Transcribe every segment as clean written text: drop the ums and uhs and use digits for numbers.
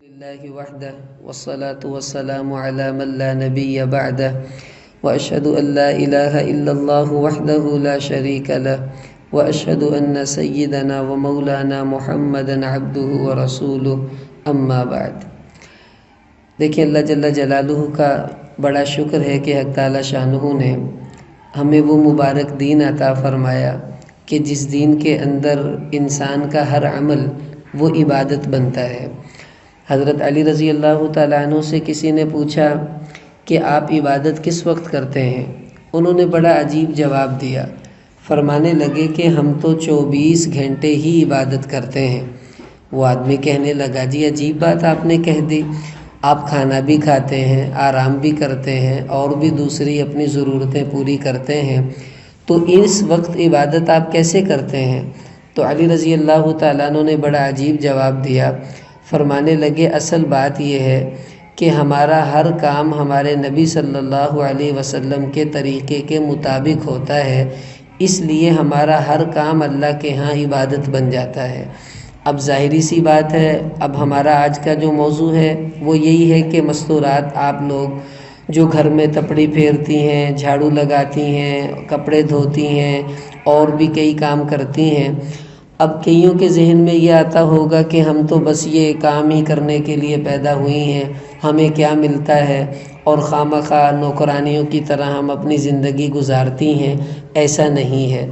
لله وحده والصلاة والسلام على من لا نبي بعده وأشهد أن لا إله إلا الله وحده لا شريك له وأشهد أن سيدنا ومولانا محمدا عبده ورسوله أما بعد۔ دیکھیں، اللہ جل جلالہ کا بڑا شکر ہے کہ حق تعالی شانہ نے ہمیں وہ مبارک دین عطا فرمایا کہ جس دین کے اندر انسان کا ہر عمل وہ عبادت بنتا ہے۔ حضرت علی رضی اللہ تعالیٰ عنہ سے کسی نے پوچھا کہ آپ عبادت کس وقت کرتے ہیں؟ انہوں نے بڑا عجیب جواب دیا، فرمانے لگے کہ ہم تو 24 گھنٹے ہی عبادت کرتے ہیں۔ وہ آدمی کہنے لگا، جی عجیب بات آپ نے کہہ دی، آپ کھانا بھی کھاتے ہیں، آرام بھی کرتے ہیں اور بھی دوسری اپنی ضرورتیں پوری کرتے ہیں، تو اس وقت عبادت آپ کیسے کرتے ہیں؟ تو علی رضی اللہ تعالیٰ عنہ نے بڑا عجیب جواب دیا، فرمانے لگے اصل بات یہ ہے کہ ہمارا ہر کام ہمارے نبی صلی اللہ علیہ وسلم کے طریقے کے مطابق ہوتا ہے، اس لیے ہمارا ہر کام اللہ کے ہاں عبادت بن جاتا ہے۔ اب ظاہری سی بات ہے، اب ہمارا آج کا جو موضوع ہے وہ یہی ہے کہ مستورات آپ لوگ جو گھر میں تپڑی پھیرتی ہیں، جھاڑو لگاتی ہیں، کپڑے دھوتی ہیں اور بھی کئی کام کرتی ہیں، اب کئیوں کے ذہن میں یہ آتا ہوگا کہ ہم تو بس یہ کام ہی کرنے کے لیے پیدا ہوئی ہیں، ہمیں کیا ملتا ہے اور خواہ نوکرانیوں کی طرح ہم اپنی زندگی گزارتی ہیں۔ ایسا نہیں ہے،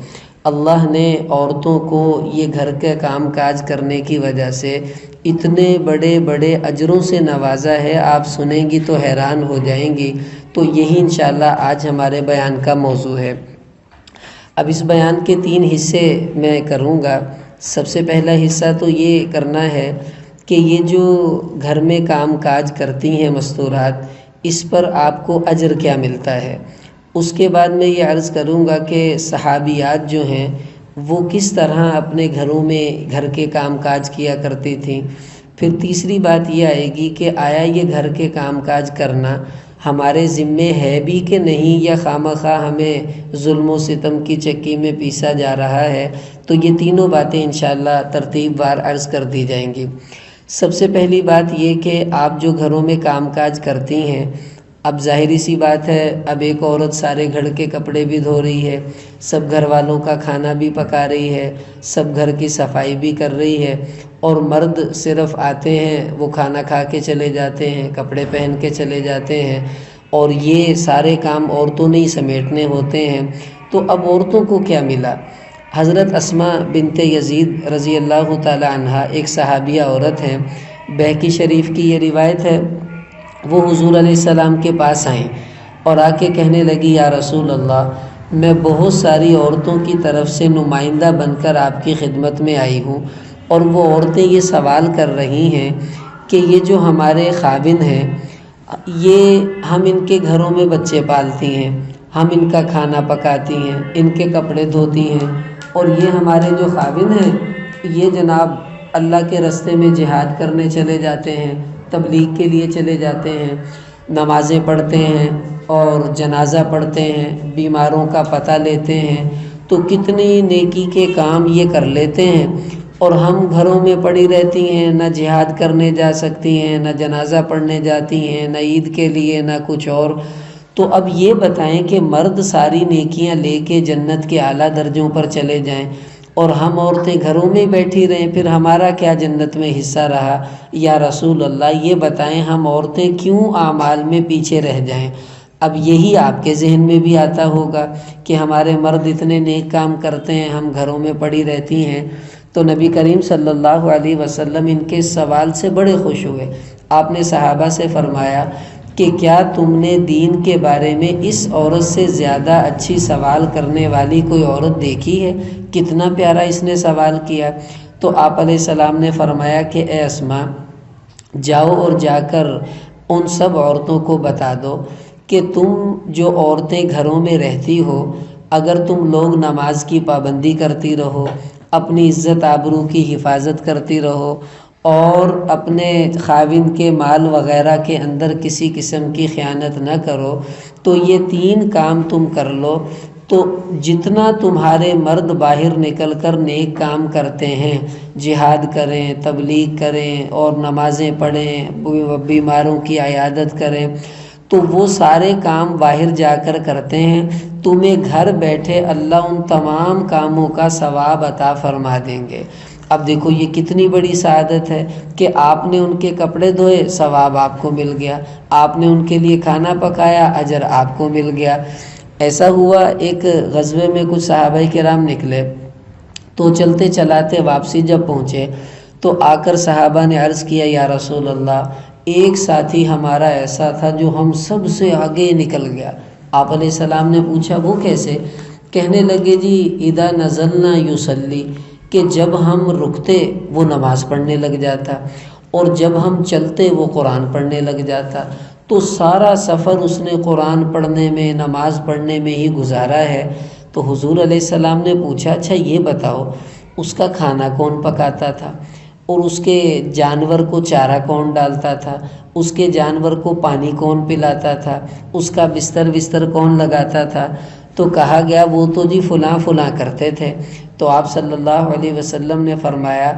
اللہ نے عورتوں کو یہ گھر کے کام کاج کرنے کی وجہ سے اتنے بڑے بڑے اجروں سے نوازا ہے، آپ سنیں گی تو حیران ہو جائیں گی۔ تو یہی انشاءاللہ آج ہمارے بیان کا موضوع ہے۔ اب اس بیان کے 3 حصے میں کروں گا۔ سب سے پہلا حصہ تو یہ کرنا ہے کہ یہ جو گھر میں کام کاج کرتی ہیں مستورات، اس پر آپ کو اجر کیا ملتا ہے۔ اس کے بعد میں یہ عرض کروں گا کہ صحابیات جو ہیں وہ کس طرح اپنے گھروں میں گھر کے کام کاج کیا کرتی تھیں۔ پھر تیسری بات یہ آئے گی کہ آیا یہ گھر کے کام کاج کرنا ہمارے ذمے ہے بھی کہ نہیں، یا خواہ ہمیں ظلم و ستم کی چکی میں پیسا جا رہا ہے۔ تو یہ تینوں باتیں انشاءاللہ ترتیب وار عرض کر دی جائیں گی۔ سب سے پہلی بات یہ کہ آپ جو گھروں میں کام کاج کرتی ہیں، اب ظاہری سی بات ہے، اب ایک عورت سارے گھر کے کپڑے بھی دھو رہی ہے، سب گھر والوں کا کھانا بھی پکا رہی ہے، سب گھر کی صفائی بھی کر رہی ہے، اور مرد صرف آتے ہیں، وہ کھانا کھا کے چلے جاتے ہیں، کپڑے پہن کے چلے جاتے ہیں، اور یہ سارے کام عورتوں نے ہی سمیٹنے ہوتے ہیں۔ تو اب عورتوں کو کیا ملا؟ حضرت اسماء بنت یزید رضی اللہ تعالی عنہ ایک صحابیہ عورت ہیں، بہقی شریف کی یہ روایت ہے، وہ حضور علیہ السلام کے پاس آئیں اور آ کے کہنے لگی، یا رسول اللہ، میں بہت ساری عورتوں کی طرف سے نمائندہ بن کر آپ کی خدمت میں آئی ہوں، اور وہ عورتیں یہ سوال کر رہی ہیں کہ یہ جو ہمارے خاوند ہیں، یہ ہم ان کے گھروں میں بچے پالتی ہیں، ہم ان کا کھانا پکاتی ہیں، ان کے کپڑے دھوتی ہیں، اور یہ ہمارے جو خاوند ہیں یہ جناب اللہ کے راستے میں جہاد کرنے چلے جاتے ہیں، تبلیغ کے لیے چلے جاتے ہیں، نمازیں پڑھتے ہیں اور جنازہ پڑھتے ہیں، بیماروں کا پتہ لیتے ہیں، تو کتنی نیکی کے کام یہ کر لیتے ہیں، اور ہم گھروں میں پڑی رہتی ہیں، نہ جہاد کرنے جا سکتی ہیں، نہ جنازہ پڑھنے جاتی ہیں، نہ عید کے لیے، نہ کچھ اور۔ تو اب یہ بتائیں کہ مرد ساری نیکیاں لے کے جنت کے اعلیٰ درجوں پر چلے جائیں اور ہم عورتیں گھروں میں بیٹھی رہیں، پھر ہمارا کیا جنت میں حصہ رہا؟ یا رسول اللہ، یہ بتائیں ہم عورتیں کیوں اعمال میں پیچھے رہ جائیں؟ اب یہی آپ کے ذہن میں بھی آتا ہوگا کہ ہمارے مرد اتنے نیک کام کرتے ہیں، ہم گھروں میں پڑی رہتی ہیں۔ تو نبی کریم صلی اللہ علیہ وسلم ان کے سوال سے بڑے خوش ہوئے۔ آپ نے صحابہ سے فرمایا کہ کیا تم نے دین کے بارے میں اس عورت سے زیادہ اچھی سوال کرنے والی کوئی عورت دیکھی ہے؟ کتنا پیارا اس نے سوال کیا۔ تو آپ علیہ السلام نے فرمایا کہ اے اسماء، جاؤ اور جا کر ان سب عورتوں کو بتا دو کہ تم جو عورتیں گھروں میں رہتی ہو، اگر تم لوگ نماز کی پابندی کرتی رہو، اپنی عزت آبرو کی حفاظت کرتی رہو، اور اپنے خاوند کے مال وغیرہ کے اندر کسی قسم کی خیانت نہ کرو، تو یہ 3 کام تم کر لو، تو جتنا تمہارے مرد باہر نکل کر نیک کام کرتے ہیں، جہاد کریں، تبلیغ کریں اور نمازیں پڑھیں، بیماروں کی عیادت کریں، تو وہ سارے کام باہر جا کر کرتے ہیں، تمہیں گھر بیٹھے اللہ ان تمام کاموں کا ثواب عطا فرما دیں گے۔ اب دیکھو یہ کتنی بڑی سعادت ہے کہ آپ نے ان کے کپڑے دھوئے، ثواب آپ کو مل گیا، آپ نے ان کے لیے کھانا پکایا، اجر آپ کو مل گیا۔ ایسا ہوا ایک غزوے میں کچھ صحابہ کرام نکلے، تو چلتے چلاتے واپسی جب پہنچے تو آ کر صحابہ نے عرض کیا، یا رسول اللہ، ایک ساتھی ہمارا ایسا تھا جو ہم سب سے آگے نکل گیا۔ آپ علیہ السلام نے پوچھا وہ کیسے؟ کہنے لگے جی اذا نزلنا یصلی، کہ جب ہم رکتے وہ نماز پڑھنے لگ جاتا، اور جب ہم چلتے وہ قرآن پڑھنے لگ جاتا۔ تو سارا سفر اس نے قرآن پڑھنے میں، نماز پڑھنے میں ہی گزارا ہے۔ تو حضور علیہ السلام نے پوچھا، اچھا یہ بتاؤ اس کا کھانا کون پکاتا تھا، اور اس کے جانور کو چارہ کون ڈالتا تھا، اس کے جانور کو پانی کون پلاتا تھا، اس کا بستر کون لگاتا تھا؟ تو کہا گیا وہ تو جی فلاں فلاں کرتے تھے۔ تو آپ صلی اللہ علیہ وسلم نے فرمایا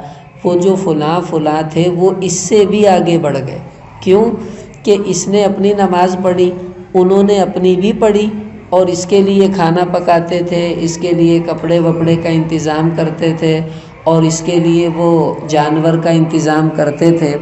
وہ جو فلاں فلاں تھے وہ اس سے بھی آگے بڑھ گئے۔ کیوں؟ کہ اس نے اپنی نماز پڑھی، انہوں نے اپنی بھی پڑھی، اور اس کے لیے کھانا پکاتے تھے، اس کے لیے کپڑے وپڑے کا انتظام کرتے تھے، اور اس کے لیے وہ جانور کا انتظام کرتے تھے،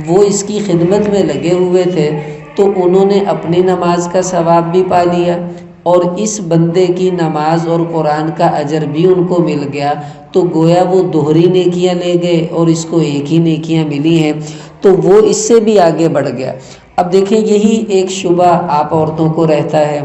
وہ اس کی خدمت میں لگے ہوئے تھے، تو انہوں نے اپنی نماز کا ثواب بھی پا لیا، اور اس بندے کی نماز اور قرآن کا اجر بھی ان کو مل گیا۔ تو گویا وہ دوہری نیکیاں لے گئے اور اس کو ایک ہی نیکیاں ملی ہیں، تو وہ اس سے بھی آگے بڑھ گیا۔ اب دیکھیں یہی ایک شبہ آپ عورتوں کو رہتا ہے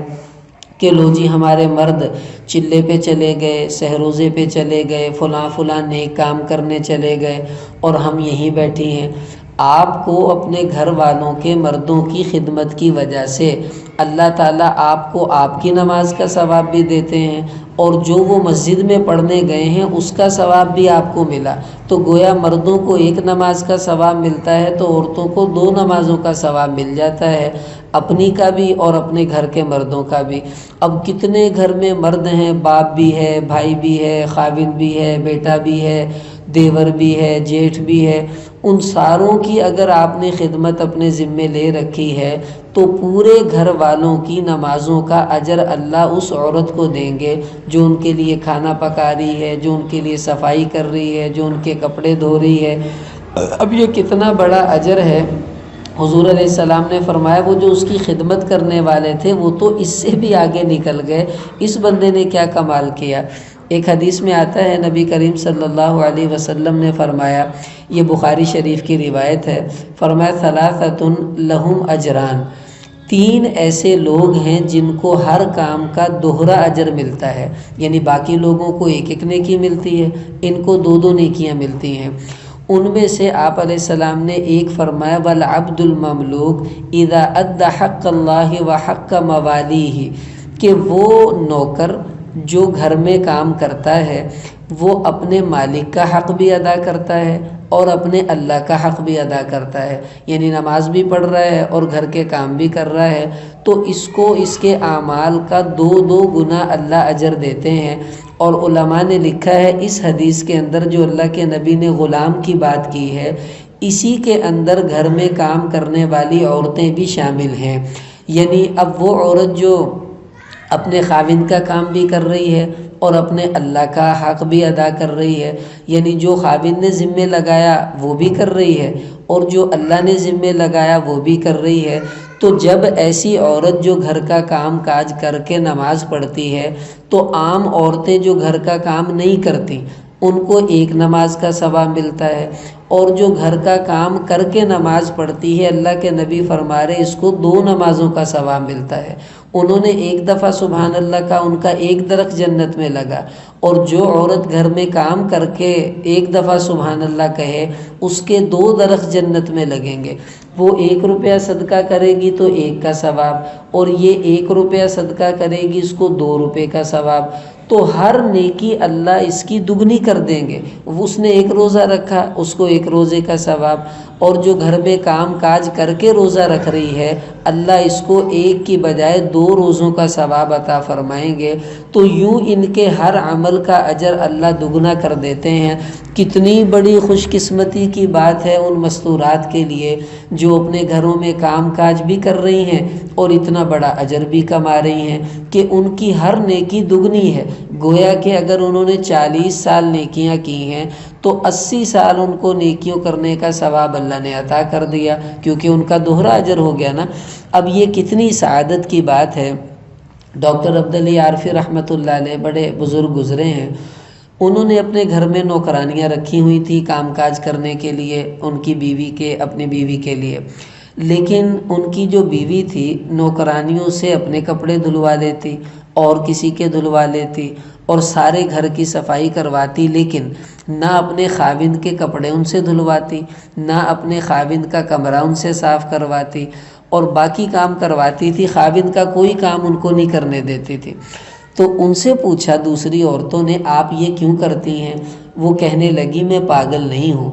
کہ لو جی ہمارے مرد چلے پہ چلے گئے، سہروزے پہ چلے گئے، فلاں نیک کام کرنے چلے گئے، اور ہم یہیں بیٹھی ہیں۔ آپ کو اپنے گھر والوں کے مردوں کی خدمت کی وجہ سے اللہ تعالیٰ آپ کو آپ کی نماز کا ثواب بھی دیتے ہیں، اور جو وہ مسجد میں پڑھنے گئے ہیں اس کا ثواب بھی آپ کو ملا۔ تو گویا مردوں کو ایک نماز کا ثواب ملتا ہے تو عورتوں کو 2 نمازوں کا ثواب مل جاتا ہے، اپنی کا بھی اور اپنے گھر کے مردوں کا بھی۔ اب کتنے گھر میں مرد ہیں، باپ بھی ہے، بھائی بھی ہے، خاوند بھی ہے، بیٹا بھی ہے، دیور بھی ہے، جیٹھ بھی ہے، ان ساروں کی اگر آپ نے خدمت اپنے ذمے لے رکھی ہے تو پورے گھر والوں کی نمازوں کا اجر اللہ اس عورت کو دیں گے جو ان کے لیے کھانا پکا رہی ہے، جو ان کے لیے صفائی کر رہی ہے، جو ان کے کپڑے دھو رہی ہے۔ اب یہ کتنا بڑا اجر ہے۔ حضور علیہ السلام نے فرمایا وہ جو اس کی خدمت کرنے والے تھے وہ تو اس سے بھی آگے نکل گئے، اس بندے نے کیا کمال کیا۔ ایک حدیث میں آتا ہے نبی کریم صلی اللہ علیہ وسلم نے فرمایا، یہ بخاری شریف کی روایت ہے، فرمایا ثلاثۃ لہم اجران، 3 ایسے لوگ ہیں جن کو ہر کام کا دوہرا اجر ملتا ہے، یعنی باقی لوگوں کو 1 نیکی ملتی ہے، ان کو 2 نیکیاں ملتی ہیں۔ ان میں سے آپ علیہ السلام نے ایک فرمایا والعبد المملوک اذا ادى حق اللہ وحق موالیہ، کہ وہ نوکر جو گھر میں کام کرتا ہے وہ اپنے مالک کا حق بھی ادا کرتا ہے اور اپنے اللہ کا حق بھی ادا کرتا ہے، یعنی نماز بھی پڑھ رہا ہے اور گھر کے کام بھی کر رہا ہے، تو اس کو اس کے اعمال کا 2 گنا اللہ اجر دیتے ہیں۔ اور علماء نے لکھا ہے اس حدیث کے اندر جو اللہ کے نبی نے غلام کی بات کی ہے، اسی کے اندر گھر میں کام کرنے والی عورتیں بھی شامل ہیں، یعنی اب وہ عورت جو اپنے خاوند کا کام بھی کر رہی ہے اور اپنے اللہ کا حق بھی ادا کر رہی ہے، یعنی جو خاوند نے ذمے لگایا وہ بھی کر رہی ہے اور جو اللہ نے ذمے لگایا وہ بھی کر رہی ہے۔ تو جب ایسی عورت جو گھر کا کام کاج کر کے نماز پڑھتی ہے تو عام عورتیں جو گھر کا کام نہیں کرتی ان کو 1 نماز کا ثواب ملتا ہے، اور جو گھر کا کام کر کے نماز پڑھتی ہے اللہ کے نبی فرما رہے اس کو 2 نمازوں کا ثواب ملتا ہے۔ انہوں نے 1 دفعہ سبحان اللہ کا، ان کا 1 درخت جنت میں لگا، اور جو عورت گھر میں کام کر کے 1 دفعہ سبحان اللہ کہے اس کے 2 درخت جنت میں لگیں گے۔ وہ 1 روپیہ صدقہ کرے گی تو 1 کا ثواب، اور یہ 1 روپیہ صدقہ کرے گی اس کو 2 روپے کا ثواب، تو ہر نیکی اللہ اس کی 2 کر دیں گے۔ اس نے 1 روزہ رکھا اس کو 1 روزے کا ثواب، اور جو گھر میں کام کاج کر کے روزہ رکھ رہی ہے اللہ اس کو ایک کی بجائے 2 روزوں کا ثواب عطا فرمائیں گے۔ تو یوں ان کے ہر عمل کا اجر اللہ دگنا کر دیتے ہیں۔ کتنی بڑی خوش قسمتی کی بات ہے ان مستورات کے لیے جو اپنے گھروں میں کام کاج بھی کر رہی ہیں اور اتنا بڑا اجر بھی کما رہی ہیں کہ ان کی ہر نیکی دگنی ہے۔ گویا کہ اگر انہوں نے 40 سال نیکیاں کی ہیں تو 80 سال ان کو نیکیوں کرنے کا ثواب اللہ نے عطا کر دیا، کیونکہ ان کا دوہرا اجر ہو گیا نا۔ اب یہ کتنی سعادت کی بات ہے۔ ڈاکٹر عبدالعلی عارفی رحمۃ اللہ علیہ بڑے بزرگ گزرے ہیں، انہوں نے اپنے گھر میں نوکرانیاں رکھی ہوئی تھی کام کاج کرنے کے لیے ان کی بیوی کے، اپنی بیوی کے لیے، لیکن ان کی جو بیوی تھی نوکرانیوں سے اپنے کپڑے دھلوا لیتی اور کسی کے دھلوا لیتی اور سارے گھر کی صفائی کرواتی، لیکن نہ اپنے خاوند کے کپڑے ان سے دھلواتی، نہ اپنے خاوند کا کمرہ ان سے صاف کرواتی، اور باقی کام کرواتی تھی، خاوند کا کوئی کام ان کو نہیں کرنے دیتی تھی۔ تو ان سے پوچھا دوسری عورتوں نے آپ یہ کیوں کرتی ہیں؟ وہ کہنے لگی میں پاگل نہیں ہوں،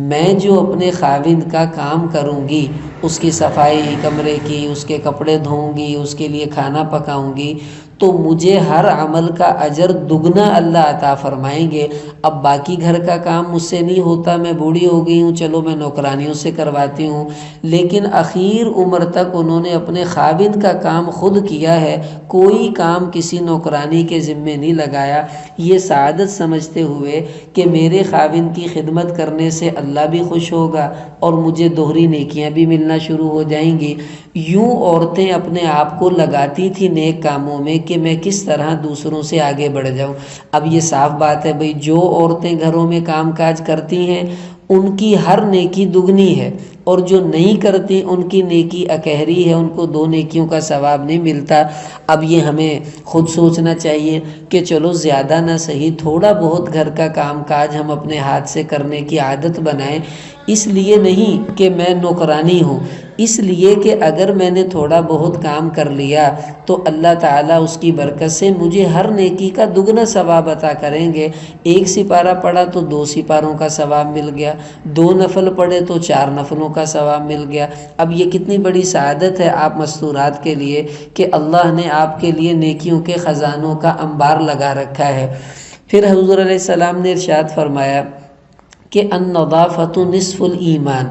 میں جو اپنے خاوند کا کام کروں گی، اس کی صفائی کمرے کی، اس کے کپڑے دھوؤں گی، اس کے لیے کھانا پکاؤں گی، تو مجھے ہر عمل کا اجر دگنا اللہ عطا فرمائیں گے۔ اب باقی گھر کا کام مجھ سے نہیں ہوتا، میں بوڑھی ہو گئی ہوں، چلو میں نوکرانیوں سے کرواتی ہوں، لیکن اخیر عمر تک انہوں نے اپنے خاوند کا کام خود کیا ہے، کوئی کام کسی نوکرانی کے ذمے نہیں لگایا۔ یہ سعادت سمجھتے ہوئے کہ میرے خاوند کی خدمت کرنے سے اللہ بھی خوش ہوگا اور مجھے دوہری نیکیاں بھی ملنا شروع ہو جائیں گی، یوں عورتیں اپنے آپ کو لگاتی تھی نیک کاموں میں کہ میں کس طرح دوسروں سے آگے بڑھ جاؤں۔ اب یہ صاف بات ہے بھئی، جو عورتیں گھروں میں کام کاج کرتی ہیں ان کی ہر نیکی دگنی ہے، اور جو نہیں کرتی ان کی نیکی اکہری ہے، ان کو 2 نیکیوں کا ثواب نہیں ملتا۔ اب یہ ہمیں خود سوچنا چاہیے کہ چلو زیادہ نہ صحیح تھوڑا بہت گھر کا کام کاج ہم اپنے ہاتھ سے کرنے کی عادت بنائیں، اس لیے نہیں کہ میں نوکرانی ہوں، اس لیے کہ اگر میں نے تھوڑا بہت کام کر لیا تو اللہ تعالیٰ اس کی برکت سے مجھے ہر نیکی کا دگنا ثواب عطا کریں گے۔ 1 سپارہ پڑھا تو 2 سپاروں کا ثواب مل گیا، 2 نفل پڑھے تو 4 نفلوں کا ثواب مل گیا۔ اب یہ کتنی بڑی سعادت ہے آپ مستورات کے لیے کہ اللہ نے آپ کے لیے نیکیوں کے خزانوں کا انبار لگا رکھا ہے۔ پھر حضور علیہ السلام نے ارشاد فرمایا کہ النظافۃ نصف الایمان،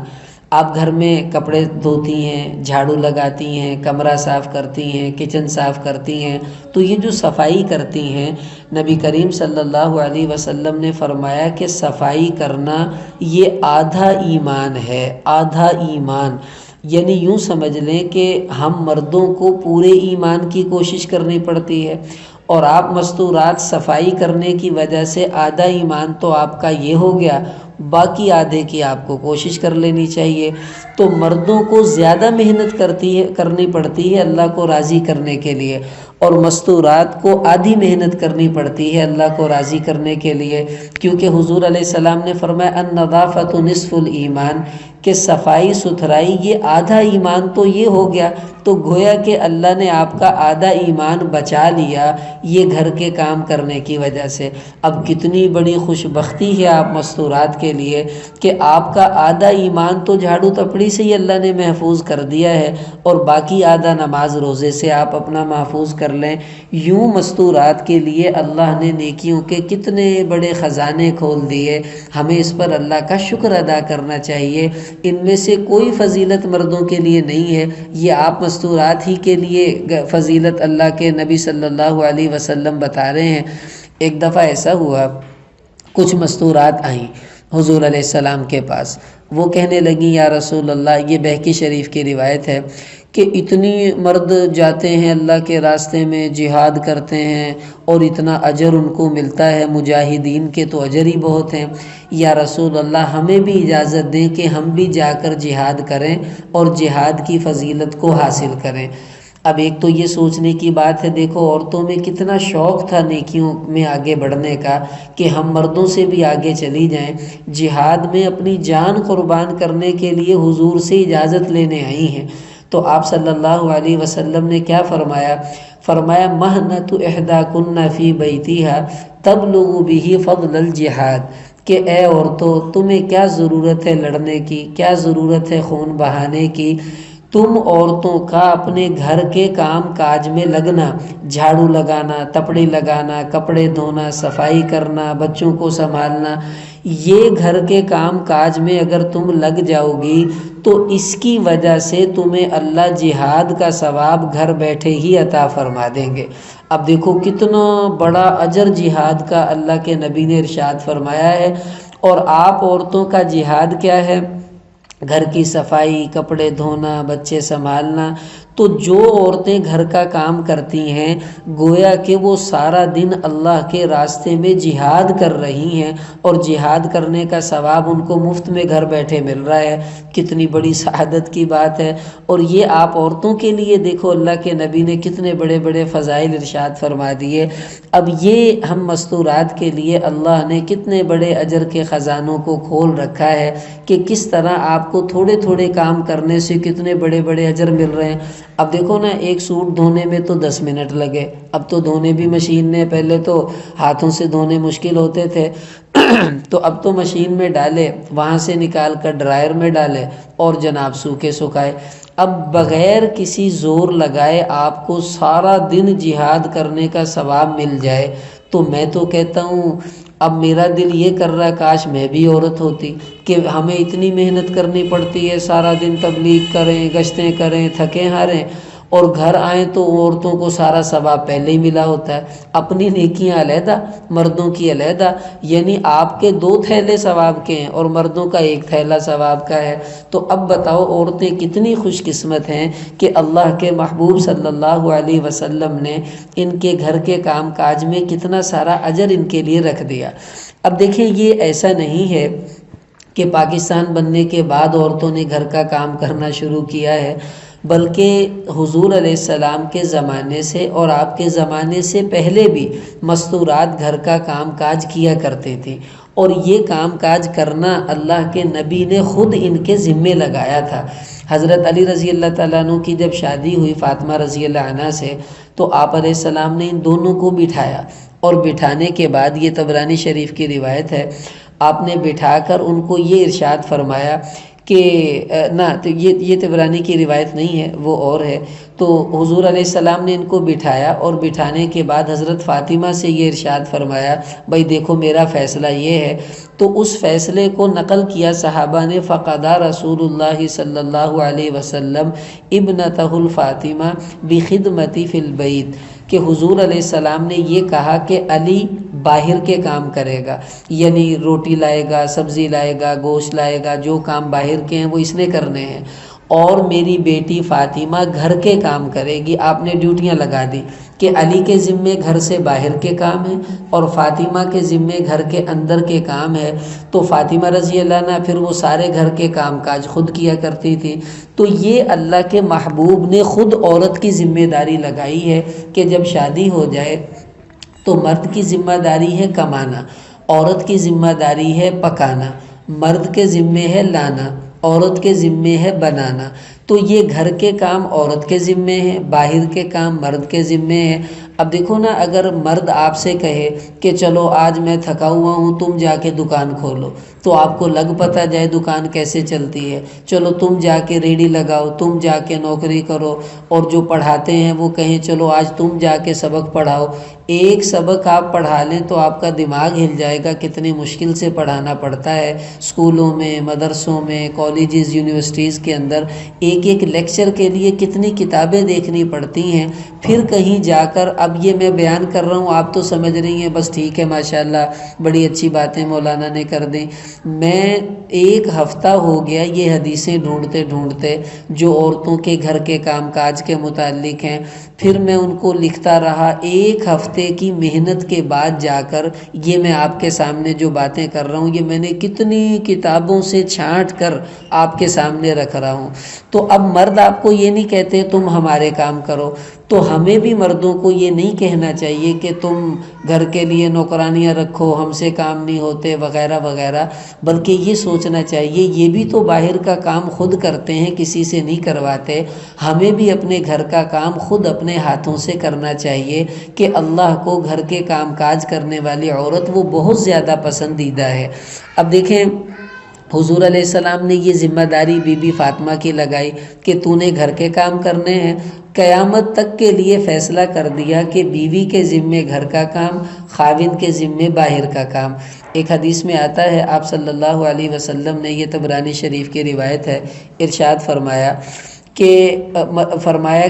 آپ گھر میں کپڑے دھوتی ہیں، جھاڑو لگاتی ہیں، کمرہ صاف کرتی ہیں، کچن صاف کرتی ہیں، تو یہ جو صفائی کرتی ہیں نبی کریم صلی اللہ علیہ وسلم نے فرمایا کہ صفائی کرنا یہ آدھا ایمان ہے، آدھا ایمان۔ یعنی یوں سمجھ لیں کہ ہم مردوں کو پورے ایمان کی کوشش کرنی پڑتی ہے، اور آپ مستورات صفائی کرنے کی وجہ سے آدھا ایمان تو آپ کا یہ ہو گیا، باقی آدھے کی آپ کو کوشش کر لینی چاہیے۔ تو مردوں کو زیادہ محنت کرنی پڑتی ہے اللہ کو راضی کرنے کے لیے، اور مستورات کو آدھی محنت کرنی پڑتی ہے اللہ کو راضی کرنے کے لیے، کیونکہ حضور علیہ السلام نے فرمایا النظافۃ نصف الایمان، کہ صفائی ستھرائی یہ آدھا ایمان تو یہ ہو گیا۔ تو گویا کہ اللہ نے آپ کا آدھا ایمان بچا لیا یہ گھر کے کام کرنے کی وجہ سے۔ اب کتنی بڑی خوش بختی ہے آپ مستورات کے لیے کہ آپ کا آدھا ایمان تو جھاڑو تپڑی سے ہی اللہ نے محفوظ کر دیا ہے، اور باقی آدھا نماز روزے سے آپ اپنا محفوظ کر لیں۔ یوں مستورات کے لیے اللہ نے نیکیوں کے کتنے بڑے خزانے کھول دیے، ہمیں اس پر اللہ کا شکر ادا کرنا چاہیے۔ ان میں سے کوئی فضیلت مردوں کے لیے نہیں ہے، یہ آپ مستورات ہی کے لیے فضیلت اللہ کے نبی صلی اللہ علیہ وسلم بتا رہے ہیں۔ ایک دفعہ ایسا ہوا، کچھ مستورات آئیں حضور علیہ السلام کے پاس، وہ کہنے لگیں یا رسول اللہ، یہ بہقی شریف کی روایت ہے کہ اتنی مرد جاتے ہیں اللہ کے راستے میں جہاد کرتے ہیں اور اتنا اجر ان کو ملتا ہے، مجاہدین کے تو اجر ہی بہت ہیں، یا رسول اللہ ہمیں بھی اجازت دیں کہ ہم بھی جا کر جہاد کریں اور جہاد کی فضیلت کو حاصل کریں۔ اب ایک تو یہ سوچنے کی بات ہے، دیکھو عورتوں میں کتنا شوق تھا نیکیوں میں آگے بڑھنے کا کہ ہم مردوں سے بھی آگے چلی جائیں، جہاد میں اپنی جان قربان کرنے کے لیے حضور سے اجازت لینے آئی ہیں۔ تو آپ صلی اللہ علیہ وسلم نے کیا فرمایا؟ فرمایا مہنۃ احداکن فی بیتہا تبلغ بہ فضل الجہاد، کہ اے عورتوں تمہیں کیا ضرورت ہے لڑنے کی، کیا ضرورت ہے خون بہانے کی، تم عورتوں کا اپنے گھر کے کام کاج میں لگنا، جھاڑو لگانا، تپڑی لگانا، کپڑے دھونا، صفائی کرنا، بچوں کو سنبھالنا، یہ گھر کے کام کاج میں اگر تم لگ جاؤ گی تو اس کی وجہ سے تمہیں اللہ جہاد کا ثواب گھر بیٹھے ہی عطا فرما دیں گے۔ اب دیکھو کتنا بڑا اجر جہاد کا اللہ کے نبی نے ارشاد فرمایا ہے، اور آپ عورتوں کا جہاد کیا ہے؟ گھر کی صفائی، کپڑے دھونا، بچے سنبھالنا۔ تو جو عورتیں گھر کا کام کرتی ہیں گویا کہ وہ سارا دن اللہ کے راستے میں جہاد کر رہی ہیں، اور جہاد کرنے کا ثواب ان کو مفت میں گھر بیٹھے مل رہا ہے۔ کتنی بڑی سعادت کی بات ہے۔ اور یہ آپ عورتوں کے لیے دیکھو اللہ کے نبی نے کتنے بڑے بڑے فضائل ارشاد فرما دیے۔ اب یہ ہم مستورات کے لیے اللہ نے کتنے بڑے اجر کے خزانوں کو کھول رکھا ہے کہ کس طرح آپ کو تھوڑے تھوڑے کام کرنے سے کتنے بڑے بڑے اجر مل رہے ہیں۔ اب دیکھو نا، ایک سوٹ دھونے میں تو 10 منٹ لگے، اب تو دھونے بھی مشین نے، پہلے تو ہاتھوں سے دھونے مشکل ہوتے تھے تو اب تو مشین میں ڈالے، وہاں سے نکال کر ڈرائر میں ڈالے اور جناب سوکھے سکھائے۔ اب بغیر کسی زور لگائے آپ کو سارا دن جہاد کرنے کا ثواب مل جائے، تو میں تو کہتا ہوں اب میرا دل یہ کر رہا ہے کاش میں بھی عورت ہوتی، کہ ہمیں اتنی محنت کرنی پڑتی ہے، سارا دن تبلیغ کریں، گشتیں کریں، تھکیں ہاریں، اور گھر آئیں تو عورتوں کو سارا ثواب پہلے ہی ملا ہوتا ہے، اپنی نیکیاں علیحدہ، مردوں کی علیحدہ، یعنی آپ کے 2 تھیلے ثواب کے ہیں اور مردوں کا 1 تھیلا ثواب کا ہے۔ تو اب بتاؤ عورتیں کتنی خوش قسمت ہیں کہ اللہ کے محبوب صلی اللہ علیہ وسلم نے ان کے گھر کے کام کاج میں کتنا سارا اجر ان کے لیے رکھ دیا۔ اب دیکھیں یہ ایسا نہیں ہے کہ پاکستان بننے کے بعد عورتوں نے گھر کا کام کرنا شروع کیا ہے، بلکہ حضور علیہ السلام کے زمانے سے اور آپ کے زمانے سے پہلے بھی مستورات گھر کا کام کاج کیا کرتے تھے، اور یہ کام کاج کرنا اللہ کے نبی نے خود ان کے ذمے لگایا تھا۔ حضرت علی رضی اللہ تعالیٰ عنہ کی جب شادی ہوئی فاطمہ رضی اللہ عنہ سے، تو آپ علیہ السلام نے ان دونوں کو بٹھایا، اور بٹھانے کے بعد یہ طبرانی شریف کی روایت ہے، آپ نے بٹھا کر ان کو یہ ارشاد فرمایا کہ نہ تو یہ طبرانی کی روایت نہیں ہے، وہ اور ہے۔ تو حضور علیہ السلام نے ان کو بٹھایا، اور بٹھانے کے بعد حضرت فاطمہ سے یہ ارشاد فرمایا بھائی دیکھو میرا فیصلہ یہ ہے۔ تو اس فیصلے کو نقل کیا صحابہ نے، فقضى رسول اللہ صلی اللہ علیہ وسلم ابنتہ الفاطمہ بخدمتی فی البیت، کہ حضور علیہ السلام نے یہ کہا کہ علی باہر کے کام کرے گا، یعنی روٹی لائے گا، سبزی لائے گا، گوشت لائے گا، جو کام باہر کے ہیں وہ اس نے کرنے ہیں، اور میری بیٹی فاطمہ گھر کے کام کرے گی۔ آپ نے ڈیوٹیاں لگا دی کہ علی کے ذمے گھر سے باہر کے کام ہیں اور فاطمہ کے ذمے گھر کے اندر کے کام ہے۔ تو فاطمہ رضی اللہ عنہ پھر وہ سارے گھر کے کام کاج خود کیا کرتی تھی۔ تو یہ اللہ کے محبوب نے خود عورت کی ذمہ داری لگائی ہے کہ جب شادی ہو جائے تو مرد کی ذمہ داری ہے کمانا، عورت کی ذمہ داری ہے پکانا، مرد کے ذمے ہے لانا، عورت کے ذمے ہے بنانا۔ تو یہ گھر کے کام عورت کے ذمے ہیں، باہر کے کام مرد کے ذمے ہیں۔ اب دیکھو نا، اگر مرد آپ سے کہے کہ چلو آج میں تھکا ہوا ہوں تم جا کے دکان کھولو، تو آپ کو لگ پتہ جائے دکان کیسے چلتی ہے، چلو تم جا کے ریڑھی لگاؤ، تم جا کے نوکری کرو، اور جو پڑھاتے ہیں وہ کہیں چلو آج تم جا کے سبق پڑھاؤ۔ ایک سبق آپ پڑھا لیں تو آپ کا دماغ ہل جائے گا، کتنی مشکل سے پڑھانا پڑتا ہے۔ اسکولوں میں، مدرسوں میں، کالجز، یونیورسٹیز کے اندر ایک ایک لیکچر کے لیے کتنی کتابیں دیکھنی پڑتی ہیں، پھر کہیں جا کر اب یہ میں بیان کر رہا ہوں آپ تو سمجھ رہی ہیں بس ٹھیک ہے ماشاءاللہ بڑی اچھی باتیں مولانا نے کر دیں۔ میں 1 ہفتہ ہو گیا یہ حدیثیں ڈھونڈتے ڈھونڈتے جو عورتوں کے گھر کے کام کاج کے متعلق ہیں، پھر میں ان کو لکھتا رہا۔ 1 ہفتے کی محنت کے بعد جا کر یہ میں آپ کے سامنے جو باتیں کر رہا ہوں یہ میں نے کتنی کتابوں سے چھانٹ کر آپ کے سامنے رکھ رہا ہوں۔ تو اب مرد آپ کو یہ نہیں کہتے تم ہمارے کام کرو، تو ہمیں بھی مردوں کو یہ نہیں کہنا چاہیے کہ تم گھر کے لیے نوکرانیاں رکھو، ہم سے کام نہیں ہوتے وغیرہ وغیرہ، بلکہ یہ سوچنا چاہیے یہ بھی تو باہر کا کام خود کرتے ہیں، کسی سے نہیں کرواتے، ہمیں بھی اپنے گھر کا کام خود اپنے ہاتھوں سے کرنا چاہیے کہ اللہ کو گھر کے کام کاج کرنے والی عورت وہ بہت زیادہ پسندیدہ ہے۔ اب دیکھیں حضور علیہ السلام نے یہ ذمہ داری بی بی فاطمہ کی لگائی کہ تو نے گھر کے کام کرنے ہیں، قیامت تک کے لیے فیصلہ کر دیا کہ بیوی کے ذمے گھر کا کام، خاوند کے ذمے باہر کا کام۔ ایک حدیث میں آتا ہے آپ صلی اللہ علیہ وسلم نے، یہ طبرانی شریف کی روایت ہے، ارشاد فرمایا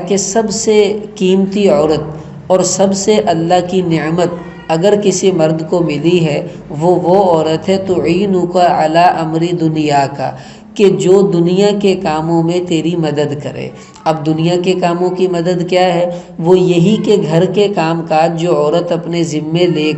کہ سب سے قیمتی عورت اور سب سے اللہ کی نعمت اگر کسی مرد کو ملی ہے وہ عورت ہے تعینک علی امر دنیا کا، کہ جو دنیا کے کاموں میں تیری مدد کرے۔ اب دنیا کے کاموں کی مدد کیا ہے؟ وہ یہی کہ گھر کے کام کاج جو عورت اپنے ذمے لے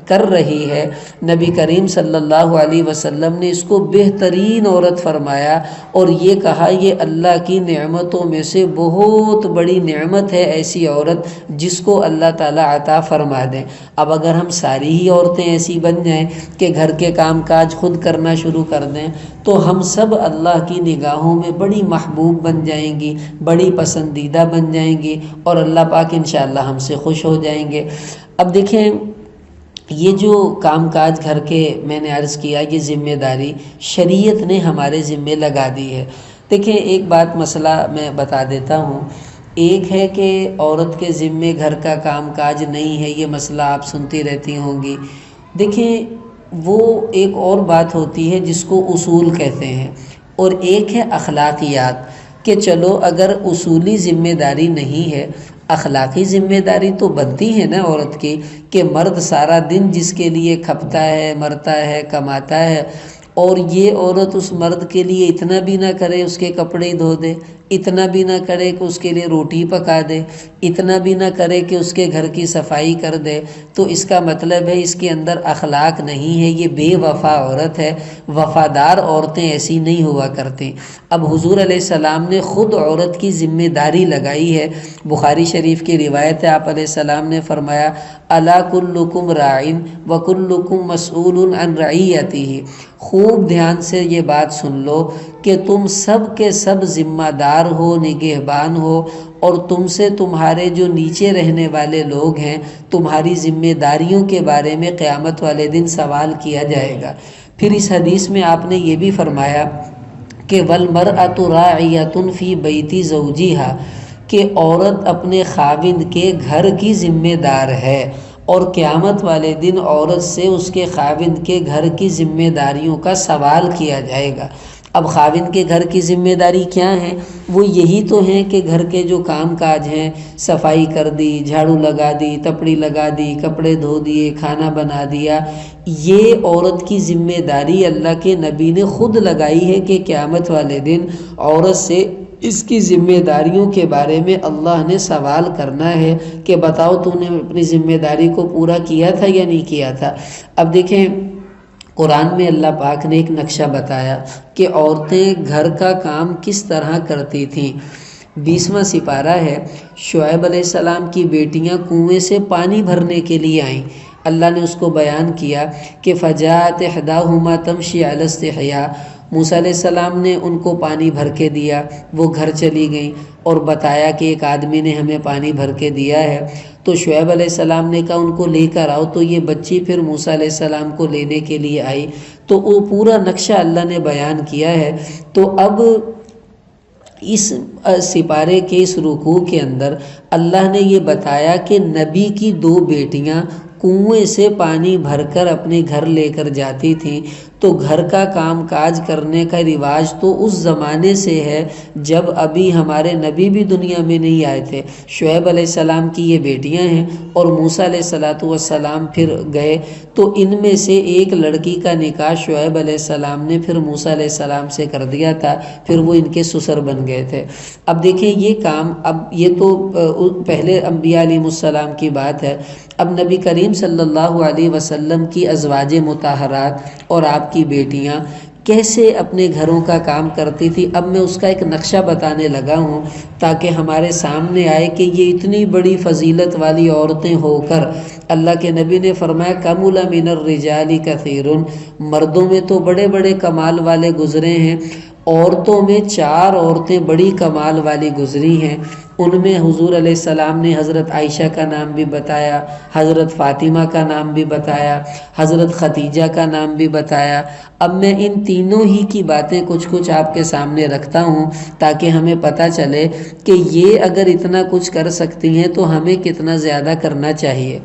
کر رہی ہے، نبی کریم صلی اللہ علیہ وسلم نے اس کو بہترین عورت فرمایا اور یہ کہا یہ اللہ کی نعمتوں میں سے بہت بڑی نعمت ہے ایسی عورت جس کو اللہ تعالیٰ عطا فرما دیں۔ اب اگر ہم ساری ہی عورتیں ایسی بن جائیں کہ گھر کے کام کاج خود کرنا شروع کر دیں تو ہم سب اللہ کی نگاہوں میں بڑی محبوب بن جائیں گی، بڑی پسندیدہ بن جائیں گی اور اللہ پاک انشاءاللہ ہم سے خوش ہو جائیں گے۔ اب دیکھیں یہ جو کام کاج گھر کے میں نے عرض کیا یہ ذمہ داری شریعت نے ہمارے ذمے لگا دی ہے۔ دیکھیں ایک بات مسئلہ میں بتا دیتا ہوں، ایک ہے کہ عورت کے ذمے گھر کا کام کاج نہیں ہے، یہ مسئلہ آپ سنتی رہتی ہوں گی۔ دیکھیں وہ ایک اور بات ہوتی ہے جس کو اصول کہتے ہیں، اور ایک ہے اخلاقیات، کہ چلو اگر اصولی ذمہ داری نہیں ہے، اخلاقی ذمہ داری تو بنتی ہے نا عورت کی، کہ مرد سارا دن جس کے لیے کھپتا ہے، مرتا ہے، کماتا ہے، اور یہ عورت اس مرد کے لیے اتنا بھی نہ کرے اس کے کپڑے دھو دے، اتنا بھی نہ کرے کہ اس کے لیے روٹی پکا دے، اتنا بھی نہ کرے کہ اس کے گھر کی صفائی کر دے، تو اس کا مطلب ہے اس کے اندر اخلاق نہیں ہے، یہ بے وفا عورت ہے۔ وفادار عورتیں ایسی نہیں ہوا کرتی۔ اب حضور علیہ السلام نے خود عورت کی ذمہ داری لگائی ہے، بخاری شریف کی روایت ہے، آپ علیہ السلام نے فرمایا الا کلکم راعٍ وکلکم مسئول عن رعیتہ، خوب دھیان سے یہ بات سن لو کہ تم سب کے سب ذمہ دار ہو، نگہبان ہو، اور تم سے تمہارے جو نیچے رہنے والے لوگ ہیں تمہاری ذمہ داریوں کے بارے میں قیامت والے دن سوال کیا جائے گا۔ پھر اس حدیث میں آپ نے یہ بھی فرمایا کہ وَالْمَرْأَةُ رَاعِيَةٌ فِي بَيْتِ زَوْجِهَا، کہ عورت اپنے خاوند کے گھر کی ذمہ دار ہے، اور قیامت والے دن عورت سے اس کے خاوند کے گھر کی ذمہ داریوں کا سوال کیا جائے گا۔ اب خاوند کے گھر کی ذمہ داری کیا ہیں؟ وہ یہی تو ہیں کہ گھر کے جو کام کاج ہیں، صفائی کر دی، جھاڑو لگا دی، تپڑی لگا دی، کپڑے دھو دیے، کھانا بنا دیا۔ یہ عورت کی ذمہ داری اللہ کے نبی نے خود لگائی ہے کہ قیامت والے دن عورت سے اس کی ذمہ داریوں کے بارے میں اللہ نے سوال کرنا ہے کہ بتاؤ تو نے اپنی ذمہ داری کو پورا کیا تھا یا نہیں کیا تھا۔ اب دیکھیں قرآن میں اللہ پاک نے ایک نقشہ بتایا کہ عورتیں گھر کا کام کس طرح کرتی تھیں۔ 20واں سپارہ ہے، شعیب علیہ السلام کی بیٹیاں کنویں سے پانی بھرنے کے لیے آئیں، اللہ نے اس کو بیان کیا کہ فجاءت احداہما تمشی علی استحیاء، موسیٰ علیہ السلام نے ان کو پانی بھر کے دیا، وہ گھر چلی گئیں اور بتایا کہ ایک آدمی نے ہمیں پانی بھر کے دیا ہے۔ تو شعیب علیہ السلام نے کہا ان کو لے کر آؤ، تو یہ بچی پھر موسیٰ علیہ السلام کو لینے کے لیے آئی، تو وہ پورا نقشہ اللہ نے بیان کیا ہے۔ تو اب اس سپارے کے اس رکوع کے اندر اللہ نے یہ بتایا کہ نبی کی 2 بیٹیاں کنویں سے پانی بھر کر اپنے گھر لے کر جاتی تھیں، تو گھر کا کام کاج کرنے کا رواج تو اس زمانے سے ہے جب ابھی ہمارے نبی بھی دنیا میں نہیں آئے تھے۔ شعیب علیہ السلام کی یہ بیٹیاں ہیں اور موسیٰ علیہ السلام پھر گئے، تو ان میں سے ایک لڑکی کا نکاح شعیب علیہ السلام نے پھر موسیٰ علیہ السلام سے کر دیا تھا، پھر وہ ان کے سسر بن گئے تھے۔ اب دیکھیں یہ کام، اب یہ تو پہلے انبیاء علیہ السلام کی بات ہے، اب نبی کریم صلی اللہ علیہ وسلم کی ازواج مطہرات اور آپ کی بیٹیاں، کیسے اپنے گھروں کا کام کرتی تھی، اب میں اس کا ایک نقشہ بتانے لگا ہوں تاکہ ہمارے سامنے آئے کہ یہ اتنی بڑی فضیلت والی عورتیں ہو کر اللہ کے نبی نے فرمایا کمل من الرجال کثیر، مردوں میں تو بڑے بڑے کمال والے گزرے ہیں، عورتوں میں 4 عورتیں بڑی کمال والی گزری ہیں۔ ان میں حضور علیہ السلام نے حضرت عائشہ کا نام بھی بتایا، حضرت فاطمہ کا نام بھی بتایا، حضرت خدیجہ کا نام بھی بتایا۔ اب میں ان تینوں ہی کی باتیں کچھ آپ کے سامنے رکھتا ہوں تاکہ ہمیں پتہ چلے کہ یہ اگر اتنا کچھ کر سکتی ہیں تو ہمیں کتنا زیادہ کرنا چاہیے۔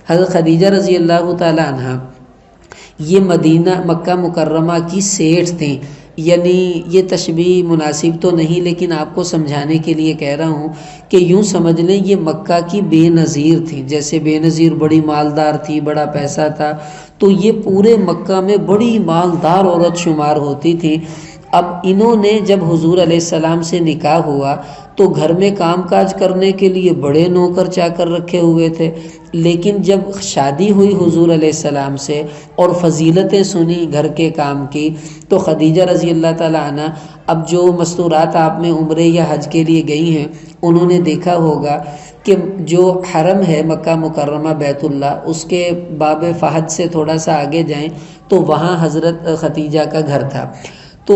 حضرت خدیجہ رضی اللہ تعالی عنہ یہ مکہ مکرمہ کی سیٹھ تھیں، یعنی یہ تشبیہ مناسب تو نہیں لیکن آپ کو سمجھانے کے لیے کہہ رہا ہوں کہ یوں سمجھ لیں یہ مکہ کی بے نظیر تھی، جیسے بے نظیر بڑی مالدار تھی، بڑا پیسہ تھا، تو یہ پورے مکہ میں بڑی مالدار عورت شمار ہوتی تھی۔ اب انہوں نے جب حضور علیہ السلام سے نکاح ہوا تو گھر میں کام کاج کرنے کے لیے بڑے نوکر چاکر رکھے ہوئے تھے، لیکن جب شادی ہوئی حضور علیہ السلام سے اور فضیلتیں سنی گھر کے کام کی تو خدیجہ رضی اللہ تعالیٰ عنہ، اب جو مستورات آپ میں عمرے یا حج کے لیے گئی ہیں انہوں نے دیکھا ہوگا کہ جو حرم ہے مکہ مکرمہ بیت اللہ، اس کے باب فہد سے تھوڑا سا آگے جائیں تو وہاں حضرت خدیجہ کا گھر تھا، تو